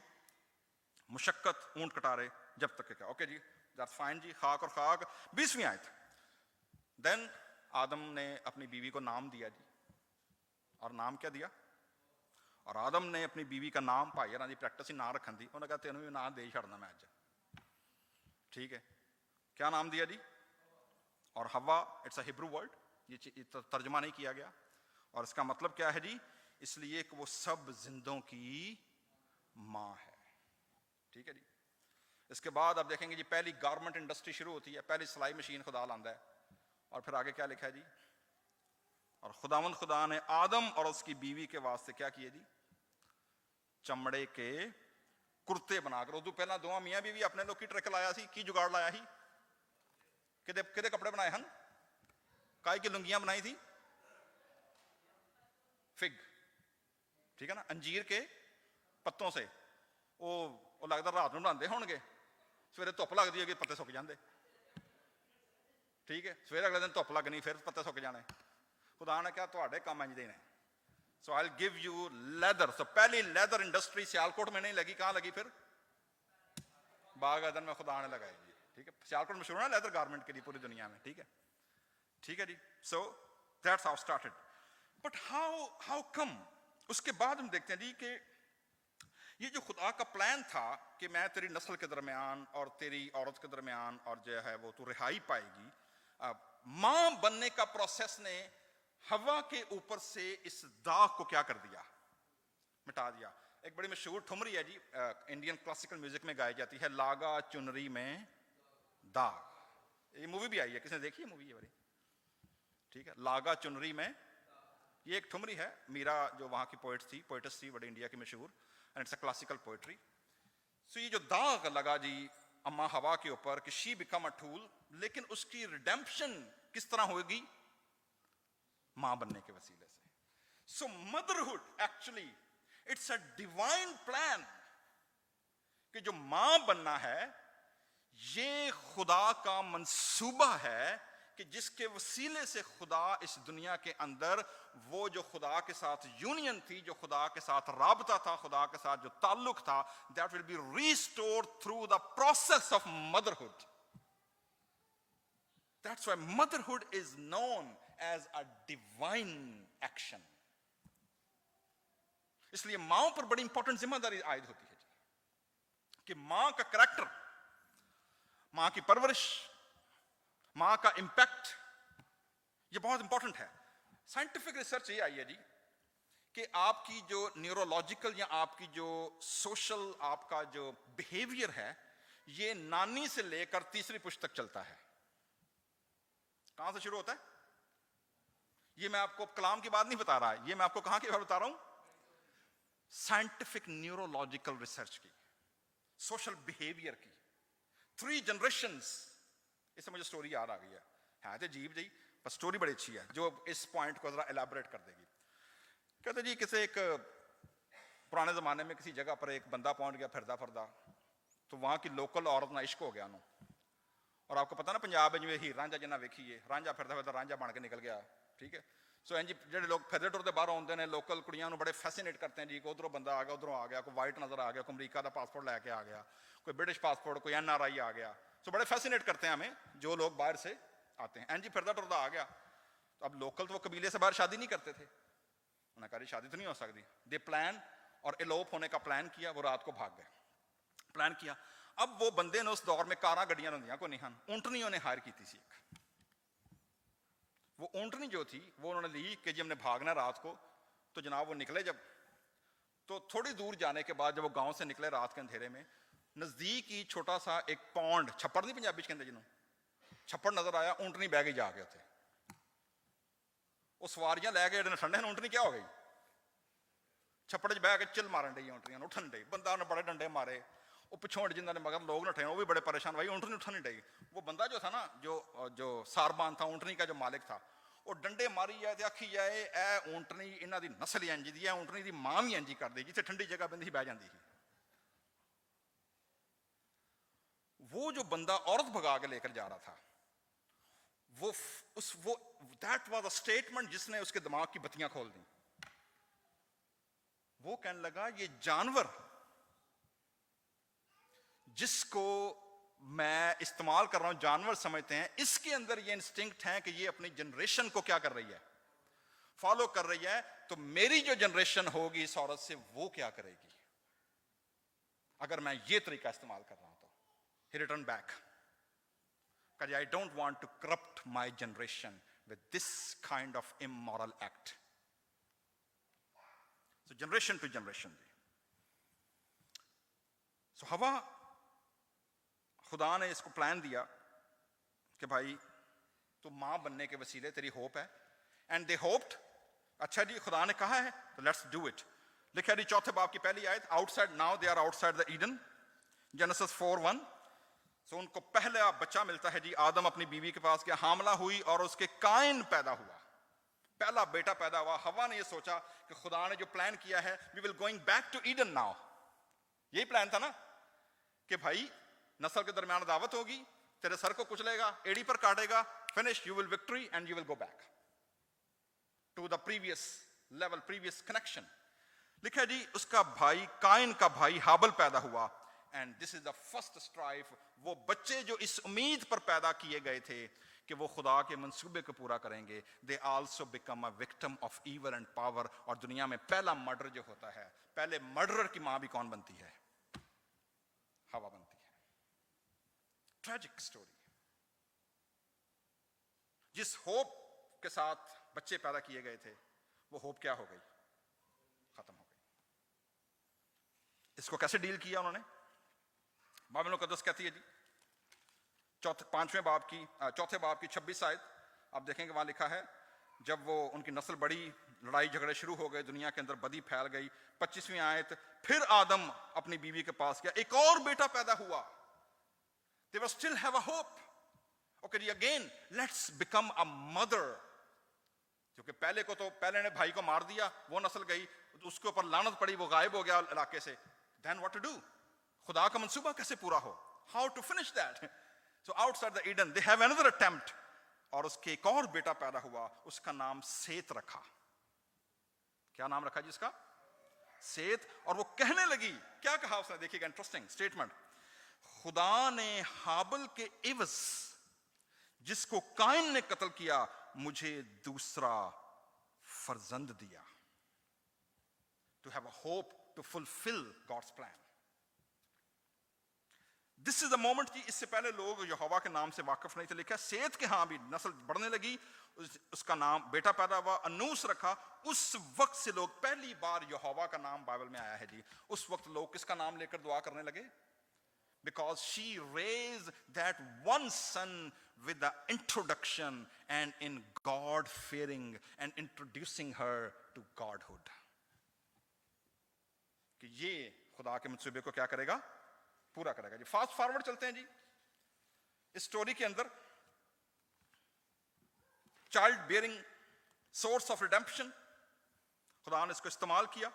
मुशक्कत, ऊंट कटारे, जब तक क्या। ओके जी, दैट्स फाइन जी। खाक और खाक। 20वीं आयत। देन आदम ने अपनी बीवी को नाम दिया जी। और नाम क्या दिया? और आदम ने अपनी बीवी का नाम, भाई यार प्रैक्टिस ही ना रखन दी, उन्होंने कहा तेन भी ना दे छड़ना मैं अज। ठीक है, क्या नाम दिया जी? और हवा, इट्स अ हिब्रू वर्ड, ये तर्जमा नहीं किया गया। और इसका मतलब क्या है जी? इसलिए कि वो सब जिंदों की मां है। ठीक है जी। इसके बाद अब देखेंगे जी पहली गारमेंट इंडस्ट्री शुरू होती है, पहली सिलाई मशीन खुदा लांदा है। और फिर आगे क्या लिखा है जी? और खुदावंद खुदा ने आदम और उसकी बीवी के वास्ते क्या किए जी? चमड़े के कुर्ते बनाकर। उदू पहला दोवां मियां बीवी अपने लोग की ट्रिक लाया सी, की जुगाड़ लाया ही? किदे किदे कपड़े बनाए हन? काय की लुंगियां बनाई थी? फिग, ठीक है ना, अंजीर के पत्तों से। वो लगता रात ਨੂੰ ਬਣਾਉਂਦੇ ਹੋਣਗੇ, सवेरे धुप लगती होगी, पत्ते सुक जाते। ठीक है, सवेरे अगले दिन धुप लगनी, फिर पत्ते सुक जाने। खुदा ने कहा तुहाडे काम इंज दे ने। So I will give you leather. So पहली लेदर इंडस्ट्री सियालकोट में नहीं लगी, कहां लगी? फिर बाग अदन में खुदा ने लगाई। ठीक है, सियालकोट मशहूर है लेदर गारमेंट के लिए पूरी दुनिया में। ठीक है, ठीक है जी। So that's how started. But how come? उसके बाद हम देखते हैं जी कि ये जो खुदा का प्लान था कि मैं तेरी नस्ल के दरमियान और तेरी औरत के दरमियान और जो है वो तू रिहाई पाएगी, मां बनने का प्रोसेस ने हवा के ऊपर से इस दाग को क्या कर दिया? मिटा दिया। एक बड़ी मशहूर ठुमरी है जी, इंडियन क्लासिकल म्यूजिक में गाई जाती है, लागा चुनरी में दाग। ये मूवी भी आई है, किसने देखी है मूवी? ये बड़ी ठीक है, लागा चुनरी में। ये एक ठुमरी है, मीरा जो वहां की पोइटस थी बड़ी इंडिया की मशहूर, and it's a classical poetry. So ये जो दाग लगा जी अम्मा हवा के ऊपर कि शी बिकम अ टूल, लेकिन उसकी रिडेम्पशन किस तरह होगी? मां बनने के वसीले से। So motherhood actually it's a divine plan कि जो मां बनना है ये खुदा का मंसूबा है कि जिसके वसीले से खुदा इस दुनिया के अंदर वो जो खुदा के साथ यूनियन थी, जो खुदा के साथ राबता था, खुदा के साथ जो ताल्लुक था, that will be restored through the process of motherhood. That's why motherhood is known as a divine action. इसलिए मां पर बड़ी इंपॉर्टेंट जिम्मेदारी आयद होती है कि मां का करैक्टर, मां की परवरिश, मां का इंपैक्ट, ये बहुत इंपॉर्टेंट है। साइंटिफिक रिसर्च ये आई है जी कि आपकी जो न्यूरोलॉजिकल या आपकी जो सोशल आपका जो बिहेवियर है ये नानी से लेकर तीसरी पुश्त तक चलता है। कहां से शुरू होता है? ये मैं आपको कलाम की बात नहीं बता रहा, ये मैं आपको कहां की बात बता रहा हूं? साइंटिफिक न्यूरोलॉजिकल रिसर्च की, सोशल बिहेवियर की। 3 जनरेशंस। इससे मुझे स्टोरी याद आ गई है तो अजीब जी, पर स्टोरी बड़ी अच्छी है जो इस पॉइंट को जरा एलैबोरेट कर देगी। कहते जी किसी एक पुराने जमाने में किसी जगह पर एक बंदा पहुंच गया फिरदा फिरदा, तो वहां की लोकल औरत ना इश्क हो गया उन्होंने। और आपको पता ना पंजाब में जिवें हीर रांझा जिन्ना वेखी है, रांझा फिरदा फिरदा रांझा बन के निकल गया। ठीक है, सो इंज ਜਿਹੜੇ ਲੋਕ ਫਿਰਦੇ ਟੁਰਦੇ ਬਾਹਰ ਆਉਂਦੇ ਨੇ ਲੋਕਲ ਕੁੜੀਆਂ ਨੂੰ ਬੜੇ ਫੈਸੀਨੇਟ ਕਰਦੇ हैं जी कि उधरों बंदा आ गया उधरों आ गया कोई वाइट नज़र आ गया कोई अमरीका का पासपोर्ट लैके आ गया कोई ब्रिटिश पासपोर्ट कोई NRI आ गया सो बड़े फैसीनेट करते हैं हमें जो लोग बाहर से आते हैं जी फिरदा टुरदा आ गया तो अब लोकल तो वो कबीले से बाहर शादी नहीं करते थे उन्होंने कहा शादी तो नहीं हो सकती दे प्लान और एलोप होने का प्लान किया वो रात को भाग गए प्लान किया अब वो बंदे ने उस दौर में कारां गड्डियां होंदियां कोई नहीं हन ऊंटनियों ने हायर की थी एक वो ऊंटनी जो थी वो उन्होंने ली कि जी हमने भागना रात को तो जनाब वो निकले जब तो थोड़ी दूर जाने के बाद जब वो गांव से निकले रात के अंधेरे में नज़दीक ही छोटा सा एक पौंड छप्पड़ नहीं पंजाबी च कहते जिन्होंने छप्पड़ नजर आया ऊंटनी बह गई जाके उत्थे वो सवारियां लै गए ठंडे ऊंटनी क्या हो गई छप्पड़ च बह के चिल मारन डई ऊंटनियां उठन डई बंदा ने बड़े डंडे मारे वो पिछों जिन्होंने मगर लोग नठे वो भी बड़े परेशान भाई ऊँटनी उठा नहीं डई वो बंदा जो था ना जो सारबान था ऊँटनी का जो मालिक था वो डंडे मारी जाए आखी जाए ए ऊँटनी इन्हों की नस्ल इंज दी है ऊँटनी की मां भी इंज ही कर दी जिथे ठंडी जगह बंदी बह जाती थी वो जो बंदा औरत भगा के लेकर जा रहा था वो दैट वाज अ स्टेटमेंट जिसने उसके दिमाग की बत्तियां खोल दी वो कहने लगा ये जानवर जिसको मैं इस्तेमाल कर रहा हूं जानवर समझते हैं इसके अंदर ये इंस्टिंक्ट है कि ये अपनी जनरेशन को क्या कर रही है फॉलो कर रही है तो मेरी जो जनरेशन होगी इस औरत से वो क्या करेगी अगर मैं ये तरीका इस्तेमाल कर रहा हूं तो he return back I don't want to corrupt my generation with this kind of immoral act so generation to generation so हवा खुदा ने इसको प्लान दिया कि भाई तो मां बनने के वसीले तेरी होप है एंड दे होप्ड अच्छा जी खुदा ने कहा है तो लेट्स डू इट लिखा जी चौथे बाब की पहली आयत outside now they are outside the Eden Genesis 4:1 so उनको पहला बच्चा मिलता है जी आदम अपनी बीवी के पास गया हामला हुई और उसके काइन पैदा हुआ पहला बेटा पैदा हुआ हवा ने ये सोचा कि खुदा ने जो प्लान किया है we will going back to Eden now यही प्लान था ना कि भाई नस्ल के दरमियान दावत होगी तेरे सर को कुचलेगा एड़ी पर काटेगा finish you will victory and you will go back to the previous level previous connection लिखा जी उसका भाई काइन का भाई हाबल पैदा हुआ and this is the first strife वो बच्चे जो इस उम्मीद पर पैदा किए गए थे कि वो खुदा के मंसूबे को पूरा करेंगे they also become a victim of evil and power और दुनिया में पहला मर्डर जो होता है पहले मर्डरर की मां भी कौन बनती है हवा बनती है ट्रेजिक स्टोरी जिस होप के साथ बच्चे पैदा किए गए थे वो होप क्या हो गई खत्म हो गई इसको कैसे डील किया उन्होंने बाइबल मुकद्दस कहती है जी चौथे बाब की 26 आयत आप देखेंगे वहां लिखा है जब वो उनकी नस्ल बड़ी लड़ाई झगड़े शुरू हो गए दुनिया के अंदर बदी फैल गई 25वीं आयत फिर आदम अपनी बीवी के पास गया एक और बेटा पैदा हुआ they will still have a hope okay ji again let's become a mother क्योंकि पहले ने भाई को मार दिया वो नस्ल गई उसके ऊपर लानत पड़ी वो गायब हो गया इलाके से then what to do खुदा का मंसूबा कैसे पूरा हो how to finish that so outside the Eden they have another attempt और उसके एक और बेटा पैदा हुआ उसका नाम सेत रखा क्या नाम रखा जिसका सेत और वो कहने लगी क्या कहा उसने देखिएगा इंटरेस्टिंग स्टेटमेंट खुदा ने हाबल के इवज जिसको काइन ने कत्ल किया मुझे दूसरा फर्जंद दिया to have a hope to fulfil God's plan this is the moment कि इससे पहले लोग यहोवा के नाम से वाकिफ नहीं थे लिखा सेत के हाँ भी नस्ल बढ़ने लगी उसका नाम बेटा पैदा हुआ अनूस रखा उस वक्त से लोग पहली बार यहोवा का नाम बाइबल में आया है जी उस वक्त लोग किसका नाम लेकर दुआ करने लगे because she raised that one son with the introduction and in God fearing and introducing her to godhood कि ये खुदा के मंसूबे को क्या करेगा पूरा करेगा जी फास्ट फॉरवर्ड चलते हैं जी इस स्टोरी के अंदर child bearing source of redemption खुदा ने इसको इस्तेमाल किया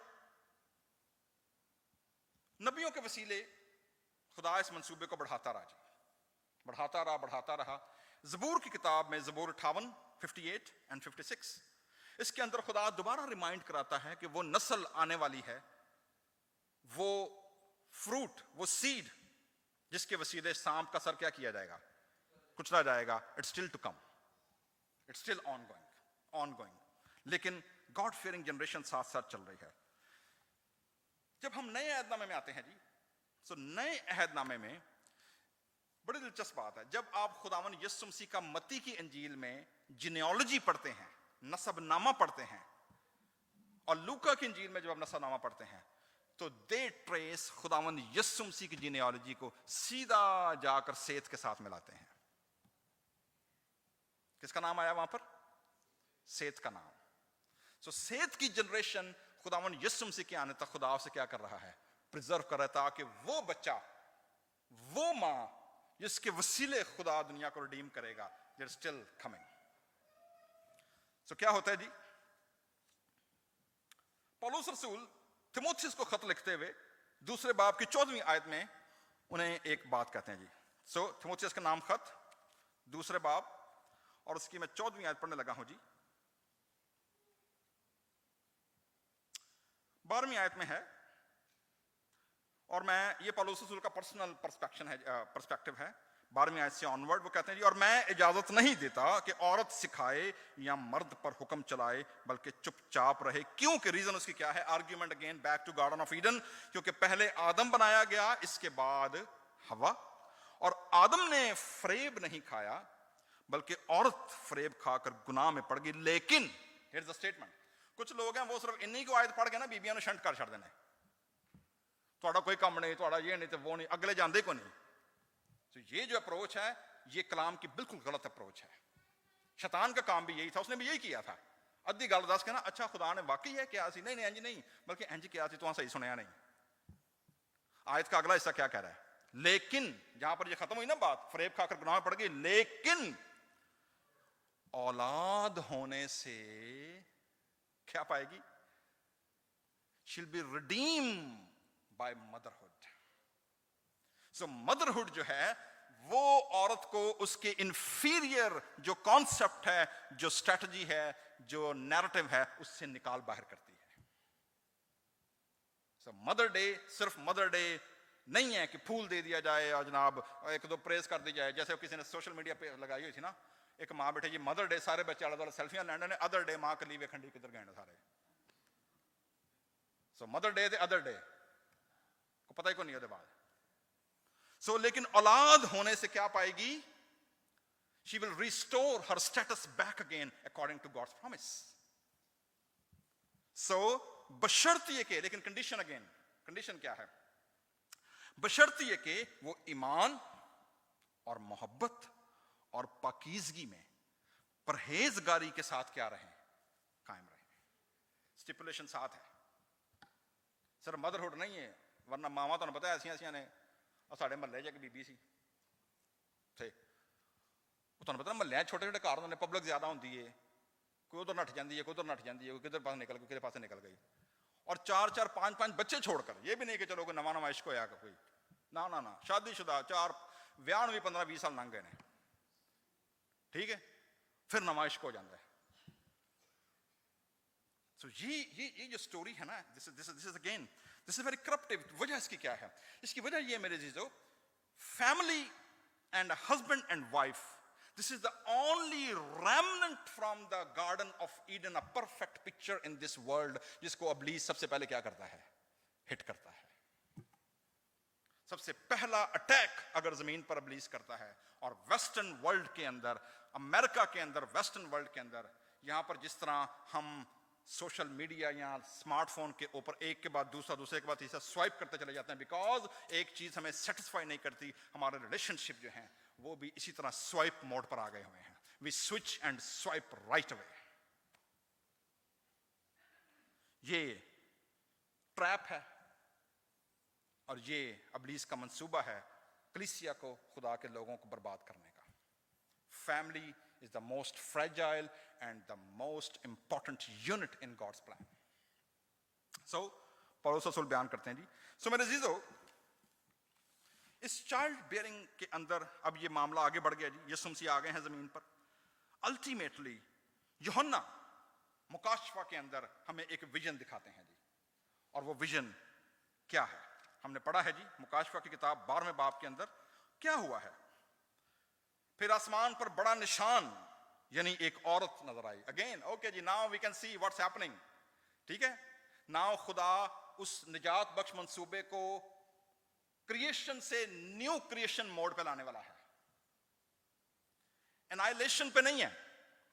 नबियों के वसीले खुदा इस मंसूबे को बढ़ाता रहा जबूर की किताब में जबूर 58, 58 एंड 56 इसके अंदर खुदा दोबारा रिमाइंड कराता है कि वो नस्ल आने वाली है, वो फ्रूट, वो सीड जिसके वसीले सांप का सर क्या किया जाएगा, कुचला जाएगा। It's still to come, it's still ongoing. लेकिन गॉड फियरिंग जनरेशन साथ साथ चल रही है। जब हम नए अहदनामे में आते हैं जी, तो नए अहदनामे में बड़ी दिलचस्प बात है, जब आप खुदावन यीशु मसीह का मत्ती की इंजील में जिनियोलॉजी पढ़ते हैं, नसबनामा पढ़ते हैं, और लूका की इंजील में जब आप नसबनामा पढ़ते हैं, तो दे ट्रेस खुदावन यीशु मसीह की जिनियोलॉजी को सीधा जाकर सेत के साथ मिलाते हैं। किसका नाम आया वहां पर? सेत का नाम। सो सेत की जनरेशन खुदावन यीशु मसीह के आने तक खुदा से क्या कर रहा है? प्रिजर्व कर रहा है, ताकि वो बच्चा, वो मां जिसके वसीले खुदा दुनिया को रिडीम करेगा, दे आर स्टिल कमिंग। सो क्या होता है जी, पौलुस रसूल तिमोथियस को खत लिखते हुए दूसरे बाब की 14वीं आयत में उन्हें एक बात कहते हैं जी। सो तिमोथियस का नाम खत, दूसरे बाब, और उसकी मैं 14वीं आयत पढ़ने लगा हूं जी। 12वीं आयत में है, और मैं, ये पौलुस रसूल का पर्सनल पर्सपेक्टिव है। 12वीं आयत से ऑनवर्ड वो कहते हैं जी, और मैं इजाजत नहीं देता कि औरत सिखाए या मर्द पर हुक्म चलाए, बल्कि चुपचाप रहे। क्योंकि रीजन उसकी क्या है? Argument again back to garden of Eden, क्योंकि पहले आदम बनाया गया, इसके बाद हवा, और आदम ने फरेब नहीं खाया, बल्कि औरत फरेब खाकर गुनाह में पड़ गई। लेकिन हियर इज द स्टेटमेंट, कुछ लोग हैं वो सिर्फ इन्हीं को आयत पढ़ के ना बीबियां ने शंट कर छड़ देने, थोड़ा कोई काम नहीं, थोड़ा ये नहीं तो वो नहीं, अगले जानते को नहीं। तो ये जो अप्रोच है, ये कलाम की बिल्कुल गलत अप्रोच है। शैतान का काम भी यही था, उसने भी यही किया था। अद्धी गल दस के ना, अच्छा खुदा ने वाकई है क्या सी, नहीं नहीं इंज नहीं, बल्कि इंज क्या सी, तो सही सुनया नहीं। आयत का अगला हिस्सा क्या कह रहा है? लेकिन, जहां पर ये खत्म हुई ना बात, फरेब खाकर गुनाह में पड़ गई, लेकिन औलाद होने से क्या पाएगी? she'll be redeemed by motherhood. So motherhood जो है वो औरत को उसके इंफीरियर जो कॉन्सेप्ट है, जो स्ट्रेटजी है, जो नैरेटिव है, उससे निकाल बाहर करती है। So मदर डे सिर्फ मदर डे नहीं है कि फूल दे दिया जाए और जनाब एक दो प्रेज कर दी जाए, जैसे किसी ने सोशल मीडिया पे लगाई हुई थी ना, एक माँ बैठे जी मदर डे, सारे बच्चे आले दुआले सेल्फियां लैंड ने, अदर डे माँ कली वे खंडी किधर गए सारे। सो मदर डे अदर डे को पता ही को नहीं होते बाद। सो लेकिन औलाद होने से क्या पाएगी? She will restore her status back again according to God's promise. So बशर्त ये के, लेकिन कंडीशन अगेन, कंडीशन क्या है? बशर्त ये के वो ईमान और मोहब्बत और पाकीज़गी में परहेजगारी के साथ क्या रहे? कायम रहे। स्टिपुलेशन साथ है, सिर्फ मदरहुड नहीं है, वरना मावा तुहानू पता है ऐसियां ऐसियां ने। और साढ़े महल्ले च एक बीबी सी थे, तुहानू पता महल्ले छोटे छोटे घर होंदे, पब्लिक ज्यादा होंदी है, कोई उधर नठ जाती है, कोई उधर नठ जाती है, कोई किधर पास निकल गई, किधर पास निकल गई, और 4-4 5-5 बच्चे छोड़कर, ये भी नहीं कि चलो कोई नवा नवा इश्क होया कोई, ना ना ना, शादीशुदा 4 ब्याह भी 15-20 साल लंघ गए ने, ठीक है, फिर नवा इश्क हो जाता है। So ये जो स्टोरी है ना, this is again, this is very corruptive। वजह इसकी क्या है? इसकी वजह ये मेरे जीजो, family and husband and wife, this is the only remnant from the garden of Eden, a perfect picture in this world, जिसको अबलीस सबसे पहले क्या करता है? हिट करता है। सबसे पहला अटैक अगर जमीन पर अबलीस करता है, और वेस्टर्न वर्ल्ड के अंदर, अमेरिका के अंदर, वेस्टर्न वर्ल्ड के अंदर, यहां पर जिस तरह हम सोशल मीडिया या स्मार्टफोन के ऊपर एक के बाद दूसरा, दूसरे के बाद तीसरा स्वाइप करते चले जाते हैं, बिकॉज एक चीज हमें सेटिस्फाई नहीं करती, हमारे रिलेशनशिप जो हैं वो भी इसी तरह स्वाइप मोड पर आ गए हुए हैं। We switch and swipe right away. ये ट्रैप है और ये अबलीस का मंसूबा है कलीसिया को, खुदा के लोगों को बर्बाद करने का। Family is the most fragile and the most important unit in God's plan. So, पौलुस रसूल बयान करते हैं जी। So मेरे जीजो, इस चाइल्ड बेयरिंग के अंदर अब ये मामला आगे बढ़ गया जी, यीशु मसीह आ गए हैं जमीन पर। अल्टीमेटली यूहन्ना मुकाशफा के अंदर हमें एक विजन दिखाते हैं जी। और वो विजन क्या है? हमने पढ़ा है जी मुकाशफा की किताब 12वें बाब के अंदर क्या हुआ है। फिर आसमान पर बड़ा निशान यानी एक औरत नजर आई। अगेन ओके जी, now we can see what's happening. ठीक है, नाउ खुदा उस निजात बख्श मंसूबे को क्रिएशन से न्यू क्रिएशन मोड पे लाने वाला है। एनाइलेशन पे नहीं है,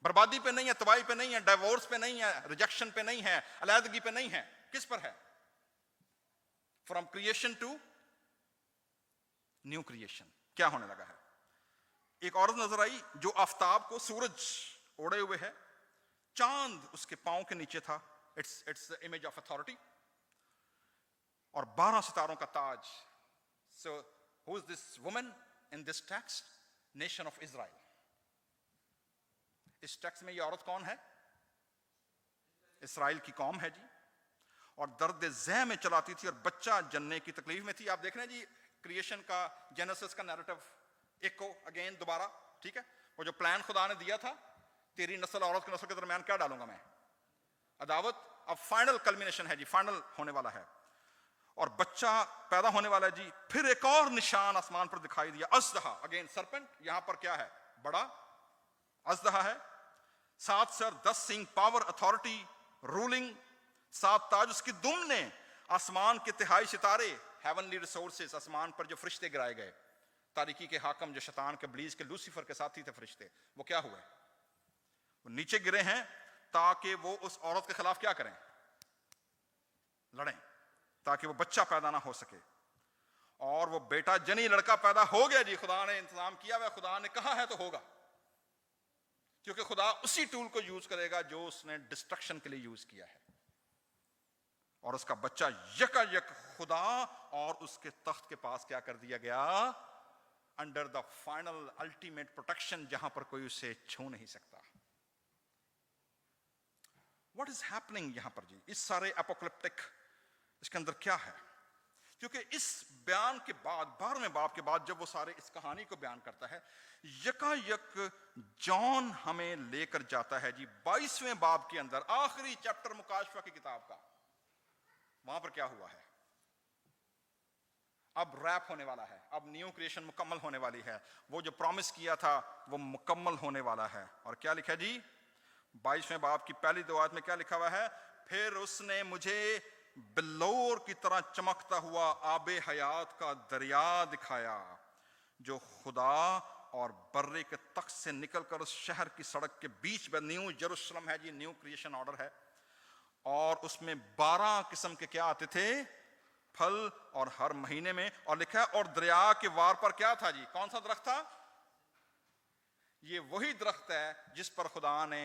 बर्बादी पे नहीं है, तबाही पे नहीं है, डाइवोर्स पे नहीं है, रिजेक्शन पे नहीं है, अलैदगी पे नहीं है। किस पर है? From creation to new creation. क्या होने लगा है? एक औरत नजर आई जो आफ्ताब को, सूरज ओढ़े हुए है, चांद उसके पांव के नीचे था। It's the image of authority. और 12 सितारों का ताज। So who is this woman in this text? Nation of Israel. इस टेक्स्ट में ये औरत कौन है? इस्राएल की कौम है जी। और दर्द ज़ह में चलाती थी और बच्चा जनने की तकलीफ में थी। आप देख रहे हैं जी क्रिएशन का, जेनेसिस का नैरेटिव एक को अगेन दोबारा। ठीक है, वो जो प्लान खुदा ने दिया था, तेरी नस्ल औरत की नस्ल के दरमियान क्या डालूंगा मैं? अदावत। अब फाइनल कल्मिनेशन है जी, फाइनल होने वाला है और बच्चा पैदा होने वाला है जी। फिर एक और निशान आसमान पर दिखाई दिया, अजदहा, अगेन सरपेंट। यहां पर क्या है? बड़ा अजदहा है। 7 सर, 10 सिंग, पावर, अथॉरिटी, रूलिंग, 7 ताज उसकी दुम ने। आसमान के तिहाई सितारे, हेवनली रिसोर्सेस, आसमान पर जो फरिश्ते गिराए गए, तारीकी के हाकम जो शैतान के, इब्लीस के, लूसीफर के साथी थे फरिश्ते, वो क्या हुए? वो नीचे गिरे हैं ताकि वो उस औरत के खिलाफ क्या करें? लड़ें, ताकि वो बच्चा पैदा ना हो सके। और वो बेटा जनी लड़का पैदा हो गया जी। खुदा ने इंतजाम किया हुआ, खुदा ने कहा है तो होगा, क्योंकि खुदा उसी टूल को यूज करेगा जो उसने डिस्ट्रक्शन के लिए यूज किया है। और उसका बच्चा यकायक खुदा और उसके तख्त के पास क्या कर दिया गया? Under the final ultimate protection, जहां पर कोई उसे छू नहीं सकता। व्हाट इज हैपनिंग यहां पर जी? इस सारे एपोकलिप्टिक इसके अंदर क्या है? क्योंकि इस बयान के बाद, 12वें बाब के बाद, जब वो सारे इस कहानी को बयान करता है, यकायक जॉन हमें लेकर जाता है जी 22वें बाब के अंदर, आखिरी चैप्टर मुकाशफा की किताब का। वहां पर क्या हुआ है? अब रैप होने वाला है, अब न्यू क्रिएशन मुकम्मल होने वाली है। वो जो प्रॉमिस किया था वो मुकम्मल होने वाला है। और क्या लिखा जी 22वें बाब की पहली 2 आयत में? क्या लिखा हुआ है? फिर उसने मुझे बिल्लोर की तरह चमकता हुआ आबे हयात का दरिया दिखाया, जो खुदा और बर्रे के तख्त से निकलकर उस शहर की सड़क के बीच में, न्यू जेरूशलम है जी, न्यू क्रिएशन ऑर्डर है। और उसमें 12 किस्म के क्या आते थे? फल, और हर महीने में। और लिखा है और दरिया के वार पर क्या था जी? कौन सा दरख्त था? ये वही दरख्त है जिस पर खुदा ने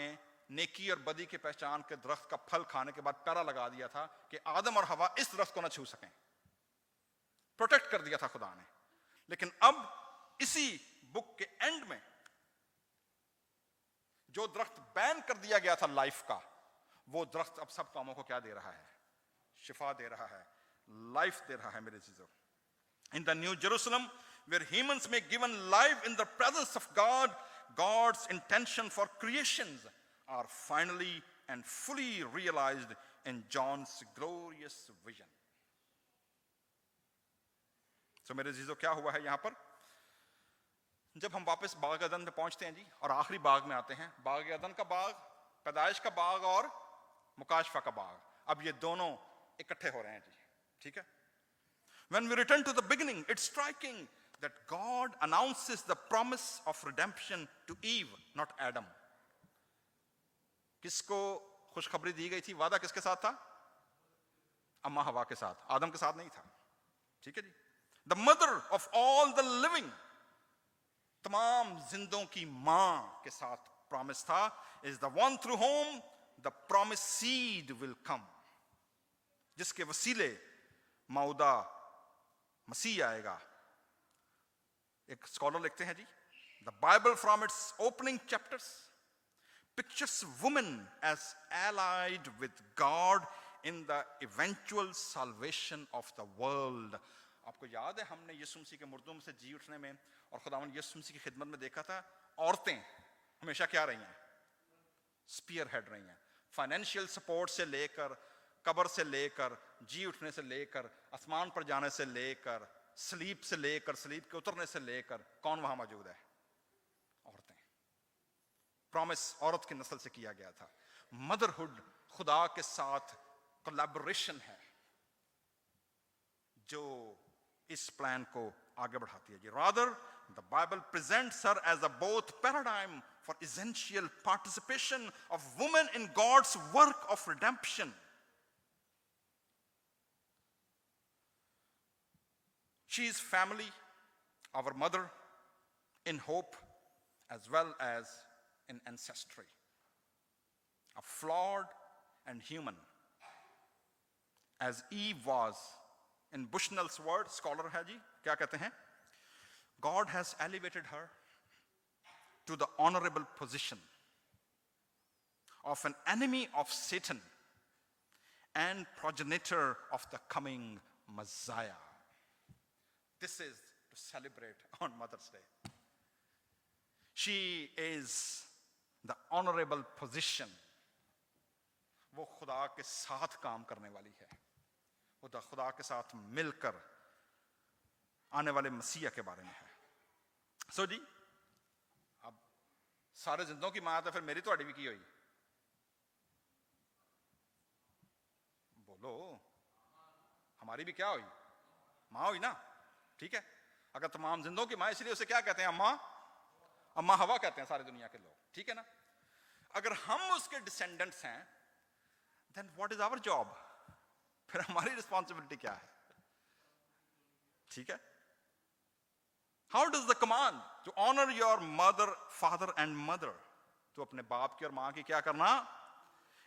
नेकी और बदी के पहचान के दरख्त का फल खाने के बाद पैरा लगा दिया था कि आदम और हवा इस दरख्त को ना छू सकें। प्रोटेक्ट कर दिया था खुदा ने। लेकिन अब इसी बुक के एंड में जो दरख्त बैन कर दिया गया था लाइफ का, वो दरख्त अब सब कामों को क्या दे रहा है? शिफा दे रहा है, लाइफ दे रहा है मेरे चीजों। In the new Jerusalem where humans may given life in the presence of God, God's intention for creations are finally and fully realized in John's glorious vision. So मेरे चीजों क्या हुआ है यहां पर? जब हम वापस बाग अदन में पहुंचते हैं जी और आखिरी बाग में आते हैं, बाग अदन का बाग, पैदाइश का बाग और मुकाशफा का बाग, अब ये दोनों इकट्ठे हो रहे हैं जी। ठीक है, when we return to the beginning, it's striking that God announces the promise of redemption to Eve, not Adam. किसको खुशखबरी दी गई थी? वादा किसके साथ था? अम्मा हवा के साथ, आदम के साथ नहीं था। ठीक है जी। The mother of all the living, तमाम जिंदों की मां के साथ प्रॉमिस था, is the one through whom the promised seed will come, जिसके वसीले मौदा मसीह आएगा। एक स्कॉलर लिखते हैं जी, the Bible from its opening chapters pictures women as allied with God in the eventual salvation of the world. आपको याद है हमने यीशु मसीह के मुर्दों में से जी उठने में और खुदावंद यीशु मसीह की खिदमत में देखा था, औरतें हमेशा क्या रही हैं? स्पीयर हेड रही हैं, फाइनेंशियल सपोर्ट से लेकर, कब्र से लेकर, जी उठने से लेकर, आसमान पर जाने से लेकर, स्लीप से लेकर, स्लीप के उतरने से लेकर, कौन वहां मौजूद है? औरतें। प्रॉमिस औरत की नस्ल से किया गया था। मदरहुड खुदा के साथ कोलैबोरेशन है जो इस प्लान को आगे बढ़ाती है जी। Rather the Bible presents her as a both paradigm for essential participation of women in God's work of redemption. She is family, our mother, in hope as well as in ancestry. A flawed and human, as Eve was. In Bushnell's word, scholar है जी, क्या कहते हैं? God has elevated her to the honorable position of an enemy of Satan and progenitor of the coming Messiah. This is to celebrate on Mother's Day. She is the honorable position. वो खुदा के साथ काम करने वाली है, वो खुदा के साथ मिलकर आने वाले मसीहा के बारे में है। सो जी, अब सारे जिंदों की मां तो फिर मेरी तो भी की हुई, बोलो हमारी भी क्या हुई? मां हुई ना, ठीक है। अगर तमाम जिंदों की मां, इसलिए उसे क्या कहते हैं? अम्मा, अम्मा हवा कहते हैं सारी दुनिया के लोग, ठीक है ना। अगर हम उसके डिसेंडेंट्स हैं, then what is our job? फिर हमारी रिस्पॉन्सिबिलिटी क्या है? ठीक है। How does the command to honour your mother, father and mother, तो अपने बाप की और मां की क्या करना?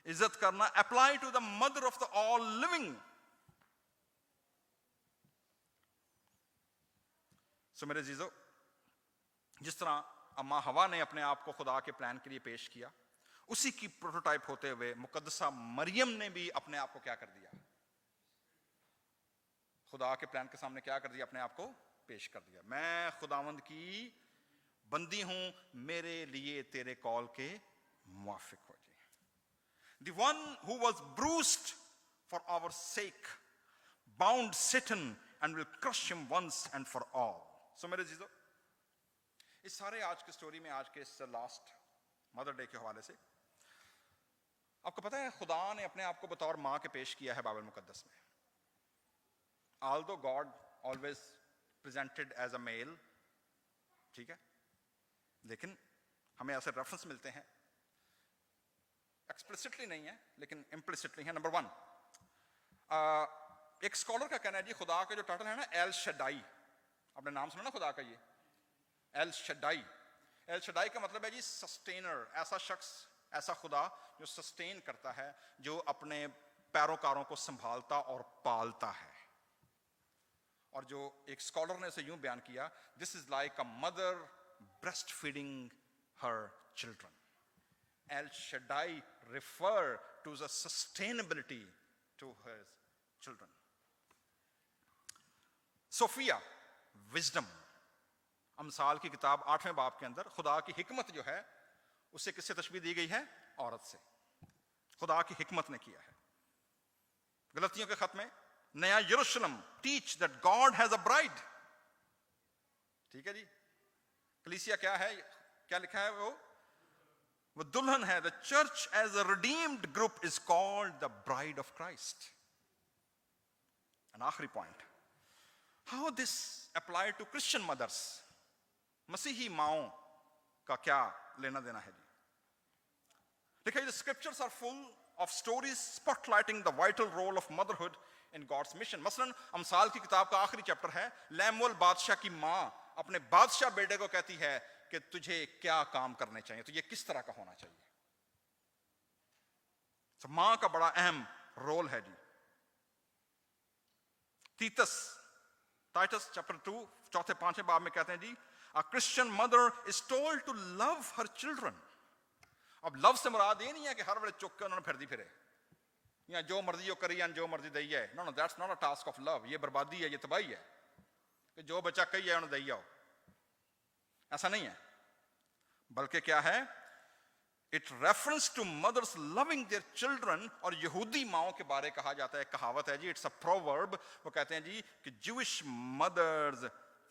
इज्जत करना। Apply to the mother of the all living. So मेरे जीजो, जिस तरह अम्मा हवा ने अपने आप को खुदा के प्लान के लिए पेश किया, उसी की प्रोटोटाइप होते हुए मुकद्दसा मरियम ने भी अपने आप को क्या कर दिया? खुदा के प्लान के सामने क्या कर दिया? अपने आप को पेश कर दिया। मैं खुदावंद की बंदी हूं, मेरे लिए तेरे कॉल के मुआफिक हो जी। The one who was bruised for our sake bound Satan and will crush him once and for all. So मेरे जीजो, इस सारे आज की स्टोरी में, आज के इस लास्ट मदर डे के हवाले से आपको पता है खुदा ने अपने आप को बतौर मां के पेश किया है बाइबल मुकद्दस में। Although God always presented as a male, ठीक है, लेकिन हमें ऐसे रेफरेंस मिलते हैं, एक्सप्लिसिटली नहीं है लेकिन इम्प्लिसिटली है। नंबर 1, एक स्कॉलर का कहना है जी, खुदा का जो टाइटल है ना, एल शडाई, आपने नाम सुना ना खुदा का, ये एल शडाई। एल शडाई का मतलब है जी सस्टेनर, ऐसा शख्स, ऐसा खुदा जो सस्टेन करता है, जो अपने पैरोकारों को संभालता और पालता है। और जो एक स्कॉलर ने इसे यूं बयान किया, this is like a mother breast feeding her children. El Shaddai refer to the sustainability to his children. Sophia, wisdom, अमसाल की किताब 8वें बाब के अंदर खुदा की हिकमत जो है उसे किससे तशबीह दी गई है? औरत से। खुदा की हिकमत ने किया है। गलतियों के खत में नया यरूशलेम, teach that God has a bride, ठीक है जी। कलीसिया क्या है? क्या लिखा है? वो दुल्हन है। The church as a redeemed group is called the bride of Christ. An आखिरी point, how this apply to Christian mothers, मसीही माओं का क्या लेना देना है जी? देखिए, the scriptures are full of stories spotlighting the vital role of motherhood in God's mission. मसलन अमसाल की किताब का आखिरी चैप्टर है, लैमुएल बादशाह की मां अपने बादशाह बेटे को कहती है कि तुझे क्या काम करने चाहिए, तुझे किस तरह का होना चाहिए। तो मां का बड़ा अहम रोल है जी। टाइटस चैप्टर 2 4-5 बाब में कहते हैं जी, a Christian mother is told to love her children. अब लव से मुराद ये नहीं है कि हर वे चुक के उन्होंने फिर दी फिरे, या जो मर्जी करी या जो मर्जी दई है। No no, that's not a task of love. ये बर्बादी है, ये तबाही है कि जो बच्चा कही है उन्हें दई जाओ, ऐसा नहीं है। बल्कि क्या है? It reference to mothers loving their children, और यहूदी माओं के बारे कहा जाता है, कहावत है जी, इट्स अ प्रोवर्ब। वो कहते हैं जी कि Jewish mothers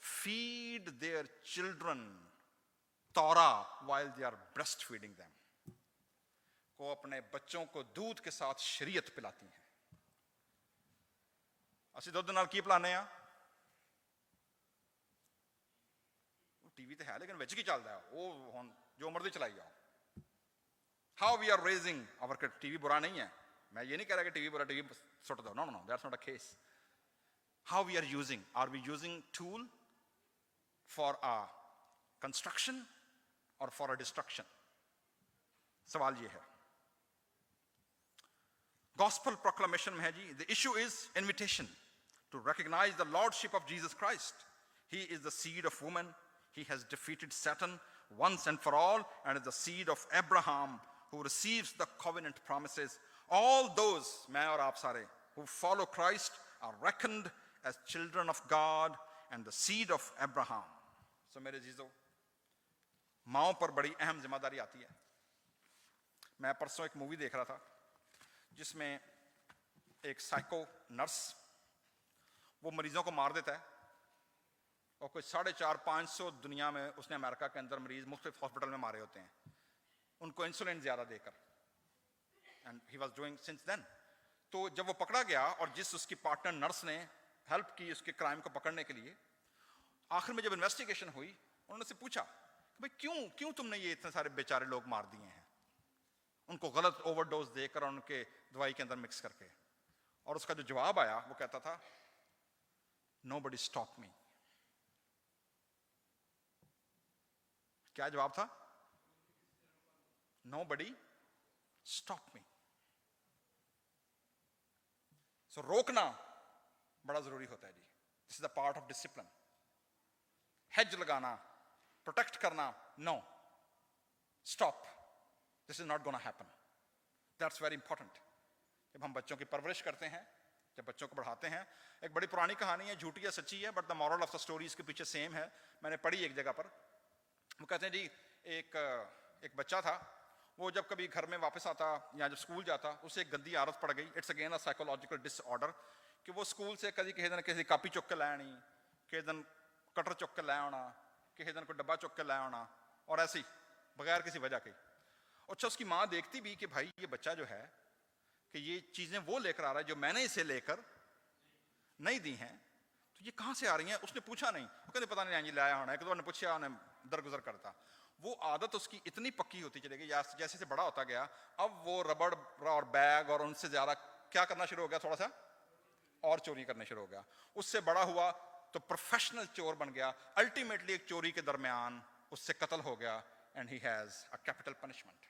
feed their children Torah while they are breast feeding them, को अपने बच्चों को दूध के साथ शरीयत पिलाती हैं। ਅਸੀਂ ਦੁੱਧ ਨਾਲ ਕੀ ਪਿਲਾਉਂਦੇ ਆ? टीवी तो है लेकिन विच की चलता है वो हुण जो मर्जी चलाई जाओ। How we are raising our kid, TV बुरा नहीं है, मैं ये नहीं कह रहा कि टीवी बुरा, टीवी सुट दो, no no no, that's not a case. How we are we using tool for a construction और फॉर अ डिस्ट्रक्शन? सवाल ये है। गॉस्पेल प्रोक्लेमेशन में है जी, the issue is invitation to recognise the lordship of Jesus Christ. He is the seed of woman, he has defeated Satan once and for all, and is the seed of Abraham who receives the covenant promises. All those, मैं और आप सारे, who follow Christ are reckoned as children of God and the seed of Abraham. So मेरे जीजो, माओं पर बड़ी अहम जिम्मेदारी आती है। मैं परसों एक मूवी देख रहा था जिसमें एक साइको नर्स वो मरीजों को मार देता है, और कोई 450-500 दुनिया में उसने अमेरिका के अंदर मरीज मुख्तलिफ हॉस्पिटल में मारे होते हैं, उनको इंसुलिन ज्यादा देकर, and he was doing since then. तो जब वो पकड़ा गया और जिस उसकी पार्टनर नर्स ने हेल्प की उसके क्राइम को पकड़ने के लिए, आखिर में जब इन्वेस्टिगेशन हुई उन्होंने उससे पूछा कि भाई क्यों तुमने ये इतने सारे बेचारे लोग मार दिए हैं, उनको गलत ओवरडोज देकर और उनके दवाई के अंदर मिक्स करके। और उसका जो जवाब आया वो कहता था, नोबडी स्टॉप मी। क्या जवाब था? Nobody stop me. So रोकना बड़ा जरूरी होता है जी। This is the part of discipline. Hedge लगाना, प्रोटेक्ट करना, no. Stop. This is not going to happen. That's very important. जब हम बच्चों की परवरिश करते हैं, जब बच्चों को बढ़ाते हैं, एक बड़ी पुरानी कहानी है, झूठी या सच्ची है, but the moral of the story इसके पीछे सेम है। मैंने पढ़ी एक जगह पर, वो कहते हैं जी एक बच्चा था, वो जब कभी घर में वापस आता या जब स्कूल जाता, उसे एक गंदी आदत पड़ गई। It's again a psychological disorder कि वो स्कूल से कभी किसी दिन किसी कापी चुक के लै आनी, किसी दिन कटर चुक के लै आना, किसी दिन कोई डब्बा चुक के लै आना, और ऐसे ही बगैर किसी वजह के। अच्छा, उसकी माँ देखती भी कि भाई ये बच्चा जो है कि ये चीजें वो लेकर आ रहा है जो मैंने इसे लेकर नहीं दी हैं, तो ये कहाँ से आ रही हैं? उसने पूछा नहीं, वो कहते पता नहीं लाया होना है, कि उन्होंने पूछा, उन्हें दरगुजर करता। वो आदत उसकी इतनी पक्की होती चली गई, जैसे जैसे बड़ा होता गया, अब वो रबड़ और बैग और उनसे ज्यादा क्या करना शुरू हो गया, थोड़ा सा और चोरी करने शुरू हो गया। उससे बड़ा हुआ तो प्रोफेशनल चोर बन गया। अल्टीमेटली एक चोरी के दरमियान उससे कत्ल हो गया, and he has a capital punishment.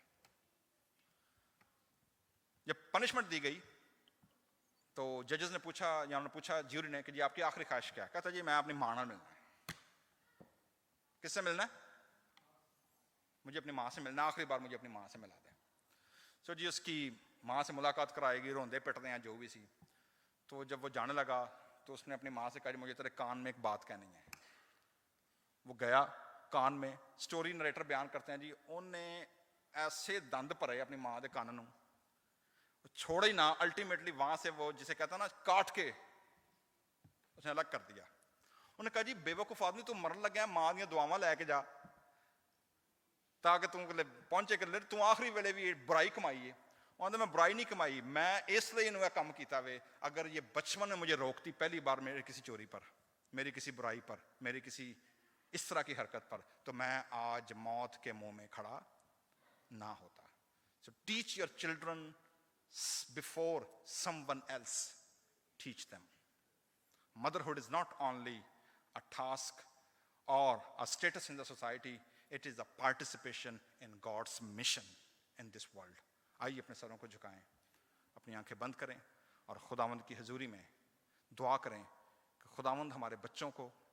जब पनिशमेंट दी गई तो जजेस ने पूछा, या उन्होंने पूछा ज्यूरी ने कि जी आपकी आखिरी ख्वाहिश क्या है? कहता जी मैं अपनी मां से मिलना है। किससे मिलना है? मुझे अपनी मां से मिलना, आखिरी बार मुझे अपनी मां से मिला दे। सो जी उसकी मां से मुलाकात कराएगी, रोंदे पिटते हैं जो भी सी। तो जब वो जाने लगा तो उसने अपनी मां से कहा मुझे तेरे कान में एक बात कहनी है। वो गया कान में, स्टोरी नरेटर बयान करते हैं जी, उन्हें ऐसे दंद भरे अपनी मां के कान नूं, छोड़े ही ना। अल्टीमेटली वहां से वो जिसे कहता ना काट के उसने अलग कर दिया। उन्हें कहा जी बेवकूफ आदमी, तू मरन लगा, मां दी दुआवां लैके जा ताकि तू पहुंचे कर ले, तू आखिरी वेले भी बुराई कमाई है। उन्होंने मैं बुराई नहीं कमाई, मैं इसलिए इन्होंने काम किया वे, अगर ये बचपन में मुझे रोकती पहली बार मेरे किसी चोरी पर, मेरी किसी बुराई पर, मेरी किसी इस तरह की हरकत पर, तो मैं आज मौत के मुंह में खड़ा ना होता। So teach your children before someone else, teach them. Motherhood is not only a task or a status in the society, it is a participation in God's mission in this world. आइए अपने सरों को झुकाएं, अपनी आंखें बंद करें और खुदावंद की हजूरी में दुआ करें कि खुदावंद हमारे बच्चों को